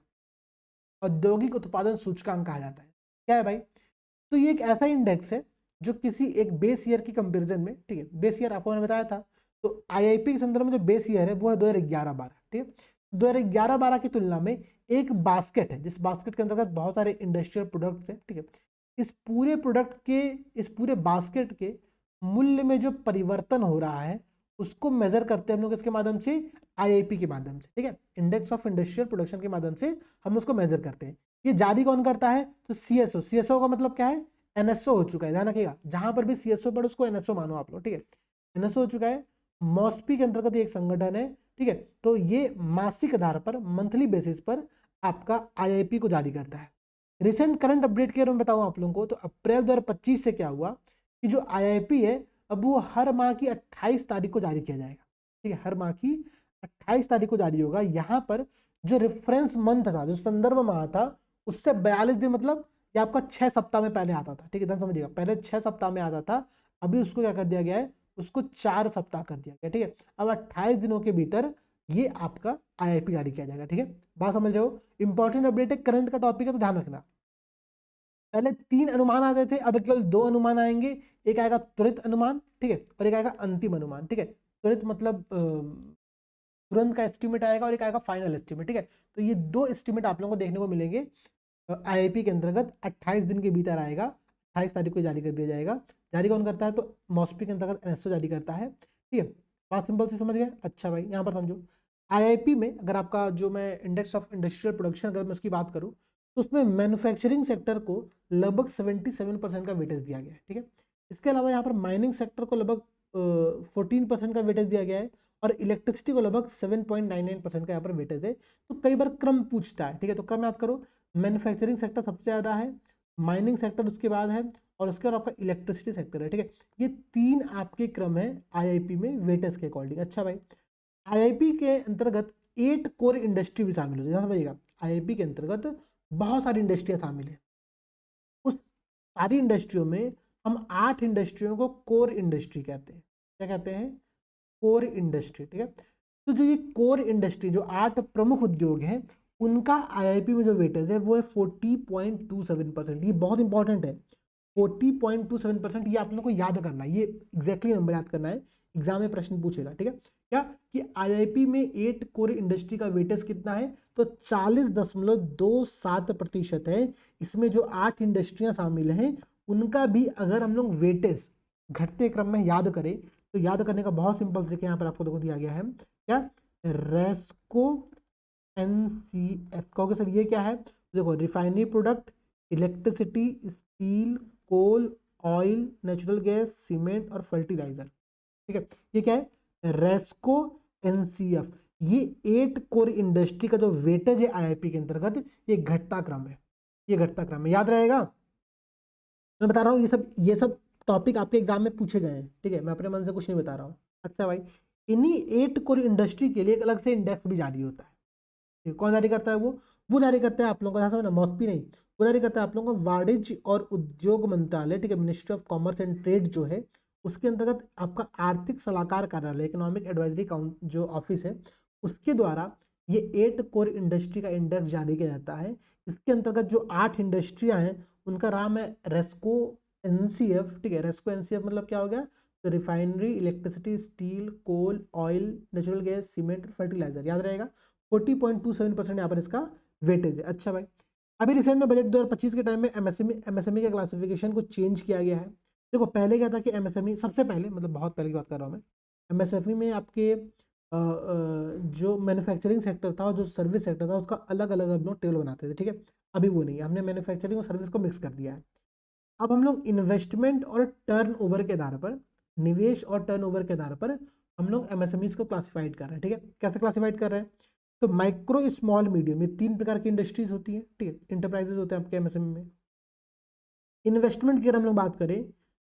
औद्योगिक उत्पादन सूचकांक कहा जाता है। क्या है भाई? तो ये एक ऐसा इंडेक्स है जो किसी एक बेस ईयर की कंपैरिजन में, ठीक है, बेस ईयर आपको मैंने बताया था, तो आईआईपी के संदर्भ में जो बेस ईयर है वो है 2011-12। ठीक है, 2011-12 की तुलना में एक बास्केट है, जिस बास्केट के अंतर्गत बहुत सारे इंडस्ट्रियल प्रोडक्ट्स हैं। ठीक है, इस पूरे प्रोडक्ट के, इस पूरे बास्केट के मूल्य में जो परिवर्तन हो रहा है उसको मेजर करते हैं हम लोग इसके माध्यम से, आईआईपी के माध्यम से। ठीक है, इंडेक्स ऑफ इंडस्ट्रियल प्रोडक्शन के माध्यम से हम उसको मेजर करते हैं। ये जारी कौन करता है? तो सीएसओ। सीएसओ का मतलब क्या है? एनएसओ हो चुका है, ध्यान रखिएगा, जहां पर भी सीएसओ पर उसको एनएसओ मानो आप लोग। ठीक है, एनएसओ हो चुका है। मॉस्पी के अंतर्गत एक संगठन है। ठीक है, तो ये मासिक आधार पर, मंथली बेसिस पर आपका आईआईपी को जारी करता है। रिसेंट करंट अपडेट के बारे में बताऊं आप लोगों को, तो अप्रैल 2025 से क्या हुआ कि जो आईआईपी है अब वो हर माह की 28 तारीख को जारी किया जाएगा। ठीक है, हर माह की 28 तारीख को जारी होगा। यहाँ पर जो रेफरेंस मंथ था, जो संदर्भ माह था, उससे 42 दिन, मतलब ये आपका 6 सप्ताह में पहले आता था। ठीक है, ध्यान समझिएगा, पहले 6 सप्ताह में आता था, अभी उसको क्या कर दिया गया है? उसको 4 सप्ताह कर दिया गया। ठीक है, अब 28 दिनों के भीतर ये आपका आईआईपी जारी किया जाएगा। ठीक है, बात समझ रहे हो? इंपॉर्टेंट अपडेट है, करंट का टॉपिक है, तो ध्यान रखना। पहले 3 अनुमान आते थे, अब केवल 2 अनुमान आएंगे। एक आएगा त्वरित अनुमान, ठीक है, और एक आएगा अंतिम अनुमान। ठीक है, त्वरित मतलब तुरंत का एस्टिमेट आएगा, और एक आएगा फाइनल एस्टिमेट। ठीक है, तो ये 2 एस्टिमेट आप लोगों को देखने को मिलेंगे आईआईपी के अंतर्गत। 28 दिन के भीतर आएगा, 28 तारीख को जारी कर दिया जाएगा। जारी कौन करता है? तो मॉस्पी के अंतर्गत एनएसओ जारी करता है। ठीक है, बात सिंपल से समझ गए? अच्छा भाई, यहाँ पर समझो, आईआईपी में अगर आपका जो मैं इंडेक्स ऑफ इंडस्ट्रियल प्रोडक्शन अगर मैं उसकी बात करूँ, तो उसमें मैन्युफैक्चरिंग सेक्टर को लगभग 77% का वेटेज दिया गया है। ठीक है, इसके अलावा यहाँ पर माइनिंग सेक्टर को लगभग 14% का वेटेज दिया गया है, और इलेक्ट्रिसिटी को लगभग 7.99% का यहाँ पर वेटेज है। तो कई बार क्रम पूछता है। ठीक है, तो क्रम याद करो, मैन्युफैक्चरिंग सेक्टर सबसे ज़्यादा है, माइनिंग सेक्टर उसके बाद है, और उसके बाद आपका इलेक्ट्रिसिटी सेक्टर है। ठीक है, ये 3 आपके क्रम है आईआईपी में वेटेज के अकॉर्डिंग। अच्छा भाई, आईआईपी के अंतर्गत 8 कोर इंडस्ट्री भी शामिल होती है, समझिएगा, आईआईपी के अंतर्गत बहुत सारी इंडस्ट्रियां शामिल है। उस सारी इंडस्ट्रियों में हम 8 इंडस्ट्रियों को कोर इंडस्ट्री कहते हैं। क्या कहते हैं? Core industry. ठीक है, तो जो ये कोर इंडस्ट्री, जो 8 प्रमुख उद्योग हैं, उनका आईआईपी में जो वेटेज है वो है 40.27%। ये बहुत इंपॉर्टेंट है, 40.27%। ये आप लोग को याद करना है, ये एग्जैक्टली नंबर याद करना है, एग्जाम में प्रश्न पूछेगा। ठीक है, क्या कि आईआईपी में 8 कोर इंडस्ट्री का वेटेज कितना है? तो 40.27% है। इसमें जो 8 इंडस्ट्रियां शामिल हैं उनका भी अगर हम लोग वेटेज घटते क्रम में याद करें, तो याद करने का बहुत सिंपल तरीका यहाँ पर आपको देखो दिया गया है। क्या? रेस्को एनसीएफ। कहोगे सर ये क्या है? देखो, refinery product, electricity, steel, coal, oil, natural gas, cement और फर्टिलाइजर। ठीक है, ये क्या है? रेस्को एनसीएफ। ये 8 कोर इंडस्ट्री का जो वेटेज है आईआईपी के अंतर्गत, ये घटता क्रम है, ये घटता क्रम है, याद रहेगा। मैं बता रहा हूँ ये सब टॉपिक आपके एग्जाम में पूछे गए हैं। ठीक है, मैं अपने मन से कुछ नहीं बता रहा हूँ। अच्छा भाई, इन्हीं 8 कोर इंडस्ट्री के लिए एक अलग से इंडेक्स भी जारी होता है। कौन जारी करता है? वो जारी करता है आप लोगों का, ना मॉस्पी नहीं, वो जारी करता है आप लोगों का वाणिज्य और उद्योग मंत्रालय, ठीक है, ministry of commerce and trade जो है, उसके अंतर्गत आपका आर्थिक सलाहकार कार्यालय, इकोनॉमिक एडवाइजरी जो ऑफिस है, उसके द्वारा ये 8 कोर इंडस्ट्री का इंडेक्स जारी किया जाता है। इसके अंतर्गत जो 8 इंडस्ट्रियां हैं उनका नाम है रेस्को एनसीएफ, ठीक है, रेस्को एनसीएफ मतलब क्या हो गया? तो refinery, electricity, steel, coal, oil, natural gas, cement, fertiliser, याद रहेगा। 40.27% यहाँ पर इसका वेटेज है। अच्छा भाई, अभी रिसेंट में बजट 2025 के टाइम में एमएसएमई के क्लासिफिकेशन को चेंज किया गया है। देखो पहले क्या था कि एमएसएमई, सबसे पहले मतलब बहुत पहले की बात कर रहा हूँ मैं, एमएसएमई में आपके जो मैन्युफैक्चरिंग सेक्टर था और जो सर्विस सेक्टर था उसका अलग अलग हम लोग टेबल बनाते थे, ठीक है। अभी वो नहीं है, हमने मैन्युफैक्चरिंग और सर्विस को मिक्स कर दिया है। अब हम लोग इन्वेस्टमेंट और टर्नओवर के आधार पर, निवेश और टर्नओवर के आधार पर हम लोग एमएसएमईज को क्लासिफाइड कर रहे हैं, ठीक है। कैसे क्लासिफाइड कर रहे हैं? तो माइक्रो, स्मॉल, मीडियम, ये 3 प्रकार की इंडस्ट्रीज होती है, ठीक है, इंटरप्राइजेज होते हैं आपके एमएसएमई में। इन्वेस्टमेंट की अगर हम लोग बात करें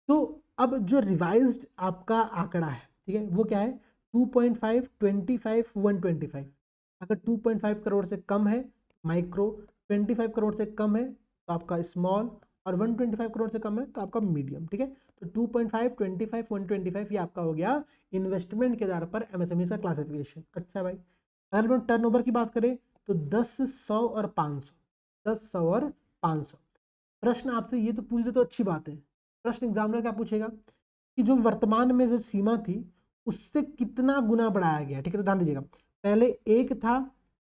तो अब जो रिवाइज्ड आपका आंकड़ा है, ठीक है, वो क्या है? 2.5, 25, 125। अगर 2.5 करोड़ से कम है माइक्रो, 25 करोड़ से कम है तो आपका स्मॉल, और 125 करोड़ से कम है तो आपका मीडियम, ठीक है। तो 2.5, 25, 125 ये आपका हो गया इन्वेस्टमेंट के आधार पर एमएसएमई का क्लासिफिकेशन। अच्छा भाई, अगर हम टर्नओवर की बात करें तो 10, 100 और 500, 10, 100 और 500। प्रश्न आपसे ये तो पूछ दे तो अच्छी बात है। प्रश्न एग्जामिनर क्या पूछेगा कि जो वर्तमान में जो सीमा थी उससे कितना गुना बढ़ाया गया, ठीक है। तो ध्यान दीजिएगा, पहले 1 था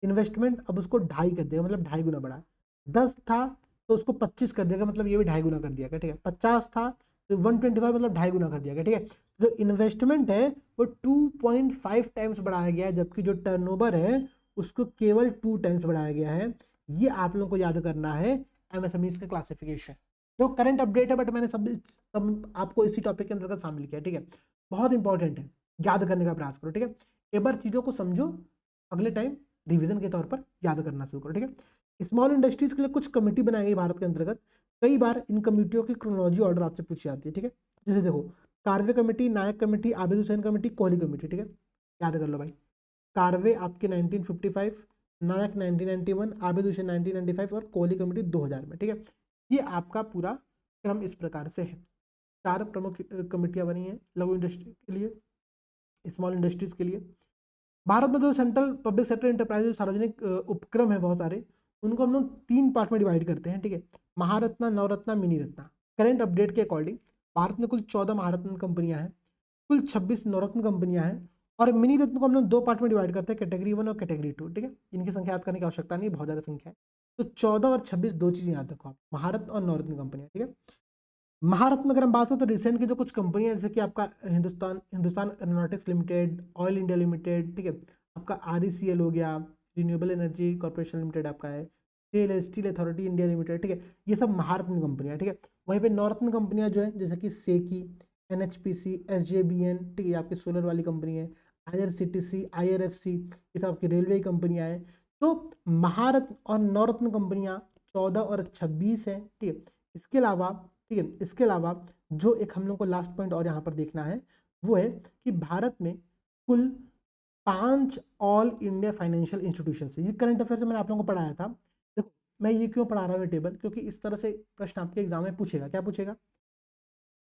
इन्वेस्टमेंट, अब उसको 2.5 कर दिया, मतलब 2.5 गुना बढ़ा। 10 था तो उसको 25 कर दिया, मतलब ये भी 2.5 गुना कर दिया गया, ठीक है। 50 था तो 125 मतलब 2.5 गुना कर दिया गया, ठीक है। जो इन्वेस्टमेंट है वो 2.5 टाइम्स बढ़ाया गया है, जबकि जो टर्नओवर है उसको केवल 2 टाइम्स बढ़ाया गया है। ये आप लोगों को याद करना है एमएसएमईज का क्लासिफिकेशन, जो करंट अपडेट है, बट मैंने सब आपको इसी टॉपिक के अंतर्गत शामिल किया, ठीक है। बहुत इंपॉर्टेंट है, याद करने का प्रयास करो, ठीक है। एक बार चीजों को समझो, अगले टाइम रिवीजन के तौर पर याद करना शुरू करो, ठीक है। स्मॉल इंडस्ट्रीज के लिए कुछ कमेटी बनाई गई भारत के अंतर्गत। कई बार इन कमेटियों की क्रोनोलॉजी ऑर्डर आपसे पूछी जाती है, ठीक है। जैसे देखो, Karve committee, Naik committee, Abid Hussain committee, Kohli committee, ठीक है, याद कर लो भाई। कार्वे आपके 1955, नायक 1991, आबिद हुसैन 1995 और कोहली कमेटी 2000 में, ठीक है। ये आपका पूरा क्रम इस प्रकार से है। 4 प्रमुख कमेटियां बनी हैं लघु इंडस्ट्री के लिए, स्मॉल इंडस्ट्रीज के लिए। भारत में जो सेंट्रल पब्लिक सेक्टर इंटरप्राइज, सार्वजनिक उपक्रम है बहुत सारे, उनको हम लोग 3 पार्ट में डिवाइड करते हैं, ठीक है। Maharatna, Navratna, mini Ratna. Current update के अकॉर्डिंग भारत में कुल 14 महारत्न कंपनियां हैं, कुल 26 नवरत्न कंपनियां हैं, और मिनी रत्न को हम लोग 2 पार्ट में डिवाइड करते हैं, कैटेगरी 1 और कैटेगरी 2, ठीक है। इनकी संख्या याद करने की आवश्यकता नहीं, बहुत ज्यादा संख्या है। तो 14 और 26 2 चीजें याद रखो आप, महारत्न और नवरत्न कंपनियां, ठीक है। महारत्न में अगर हम बात करें तो रिसेंट की जो कुछ कंपनियां जैसे कि आपका Hindustan aeronautics limited, oil India Limited, ठीक है, आपका आरईसीएल हो गया, रिन्यूएबल एनर्जी कॉर्पोरेशन लिमिटेड आपका है, SAIL Steel Authority India Limited, ठीक है, ये सब महारत्न कंपनियां, ठीक है। वहीं पे नवरत्न कंपनियां जो है जैसे कि सेकी, एनएचपीसी, एसजेबीएन, ठीक है, ये आपकी सोलर वाली कंपनी है, आईआरसीटीसी, आईआरएफसी, ये सब आपकी रेलवे कंपनियां हैं। तो महारत्न और नवरत्न कंपनियां 14 और 26 है, ठीक है। इसके अलावा, ठीक है, इसके अलावा जो एक हम लोग को लास्ट पॉइंट और यहाँ पर देखना है वो है कि भारत में कुल 5 ऑल इंडिया फाइनेंशियल इंस्टीट्यूशन है। ये करंट अफेयर से मैंने आप लोगों को पढ़ाया था। देखो मैं ये क्यों पढ़ा रहा हूँ टेबल, क्योंकि इस तरह से प्रश्न आपके एग्जाम में पूछेगा। क्या पूछेगा?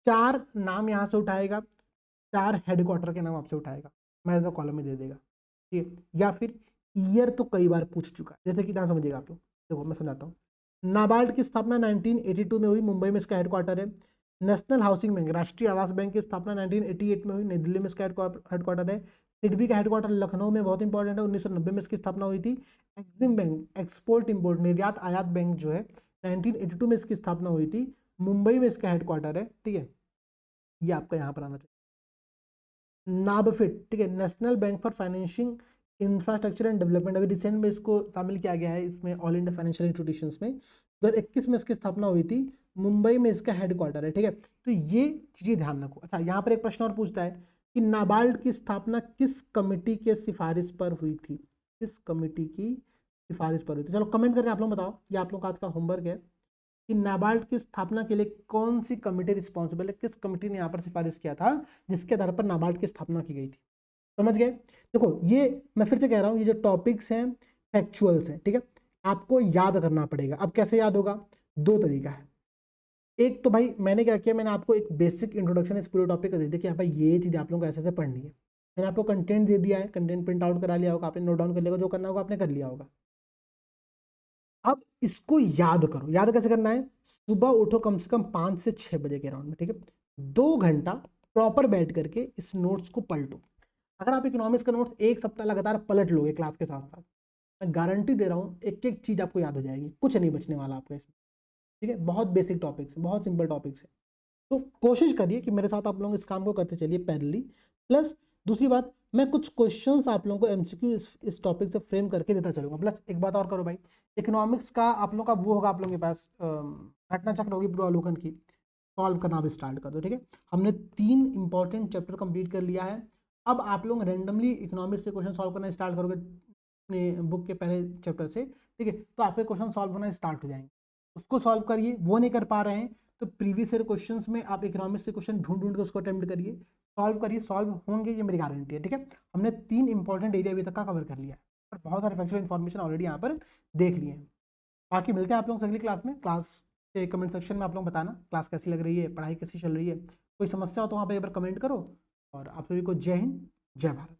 4 नाम यहाँ से उठाएगा, 4 हेडक्वार्टर के नाम आपसे उठाएगा, मैं एज कॉलम में दे देगा, ठीक है। या फिर ईयर तो कई बार पूछ चुका है, जैसे कि ना समझिएगा आप लोग। देखो मैं समझाता हूँ। नाबार्ड की स्थापना 1982 में हुई, मुंबई में इसका हेडक्वार्टर है। नेशनल हाउसिंग बैंक, राष्ट्रीय आवास बैंक की स्थापना 1988 में हुई, नई दिल्ली में इसका हेडक्वार्टर है। सिडबी का हेडक्वार्टर लखनऊ में, बहुत इंपॉर्टेंट है, 1990 में इसकी स्थापना हुई थी। एक्सिम बैंक, एक्सपोर्ट इंपोर्ट निर्यात आयात बैंक जो है 1982 में इसकी स्थापना हुई थी, मुंबई में इसका हेडक्वार्टर है, ठीक है। ये आपका यहाँ पर आना चाहिए। नाबफिट, ठीक है, national bank for financing infrastructure and development, अभी रिसेंट में इसको शामिल किया गया है इसमें ऑल इंडिया फाइनेंशियल इंस्टीट्यूशंस में। 2021 में इसकी स्थापना हुई थी, मुंबई में इसका हेडक्वार्टर है, ठीक है। तो ये चीजें ध्यान रखो। अच्छा, यहाँ पर एक प्रश्न और पूछता है कि नाबार्ड की स्थापना किस कमिटी के सिफारिश पर हुई थी? किस कमिटी की सिफारिश पर हुई थी? चलो कमेंट करके आप लोग बताओ, ये आप लोग का आज का होमवर्क है कि नाबार्ड की स्थापना के लिए कौन सी कमेटी रिस्पॉन्सिबल है, किस कमेटी ने यहाँ पर सिफारिश किया था जिसके आधार पर नाबार्ड की स्थापना की गई थी। समझ गए? देखो ये मैं फिर से कह रहा हूँ, ये जो टॉपिक्स हैं फैक्चुअल्स हैं, ठीक है, आपको याद करना पड़ेगा। अब कैसे याद होगा, दो तरीका है। एक तो भाई मैंने क्या किया, मैंने आपको एक बेसिक इंट्रोडक्शन इस पूरे टॉपिक का दे दिया कि हाँ भाई ये चीज़ आप लोगों को ऐसे ऐसे पढ़नी है। मैंने आपको कंटेंट दे दिया है, कंटेंट प्रिंट आउट करा लिया होगा आपने, नोट डाउन कर लिया, जो करना होगा आपने कर लिया होगा। अब इसको याद करो। याद कैसे करना है, सुबह उठो कम से कम 5 से 6 बजे के अराउंड में, ठीक है, 2 घंटा प्रॉपर बैठ करके इस नोट्स को पलटो। अगर आप इकोनॉमिक्स का नोट्स एक सप्ताह लगातार पलट लोगे क्लास के साथ साथ, मैं गारंटी दे रहा हूँ एक एक चीज आपको याद हो जाएगी, कुछ नहीं बचने वाला आपका इसमें, ठीक है। बहुत बेसिक टॉपिक्स, बहुत सिंपल टॉपिक्स है। तो कोशिश करिए कि मेरे साथ आप लोग इस काम को करते चलिए पैरेलली। प्लस दूसरी बात, मैं कुछ क्वेश्चंस आप लोगों को एमसीक्यू इस टॉपिक से फ्रेम करके देता चलूंगा। प्लस एक बात और करो भाई, इकोनॉमिक्स का आप लोगों का वो होगा आप लोगों के पास घटना चक्र होगी पूर्वावलोकन की, सॉल्व करना आप स्टार्ट कर दो, ठीक है। हमने 3 इंपॉर्टेंट चैप्टर कंप्लीट कर लिया है। अब आप लोग रैंडमली इकोनॉमिक्स से क्वेश्चन सॉल्व करना स्टार्ट करोगे अपने बुक के पहले चैप्टर से, ठीक है, तो आपके क्वेश्चन सॉल्व होना स्टार्ट हो जाएंगे। उसको सॉल्व करिए, वो नहीं कर पा रहे हैं तो प्रीवियस ईयर क्वेश्चंस में आप इकोनॉमिक्स से क्वेश्चन ढूंढ ढूंढ के उसको अटेम्प्ट करिए, सॉल्व करिए, सॉल्व होंगे, ये मेरी गारंटी है, ठीक है। हमने 3 इंपॉर्टेंट एरिया अभी तक का कवर कर लिया है और बहुत सारे फैक्चुअल इन्फॉर्मेशन ऑलरेडी यहाँ पर देख लिए हैं। बाकी मिलते हैं आप लोगों से अगली क्लास में। क्लास के कमेंट सेक्शन में आप लोग बताना क्लास कैसी लग रही है, पढ़ाई कैसी चल रही है, कोई समस्या हो तो वहाँ पर एक बार कमेंट करो। और आप सभी को जय हिंद, जय भारत।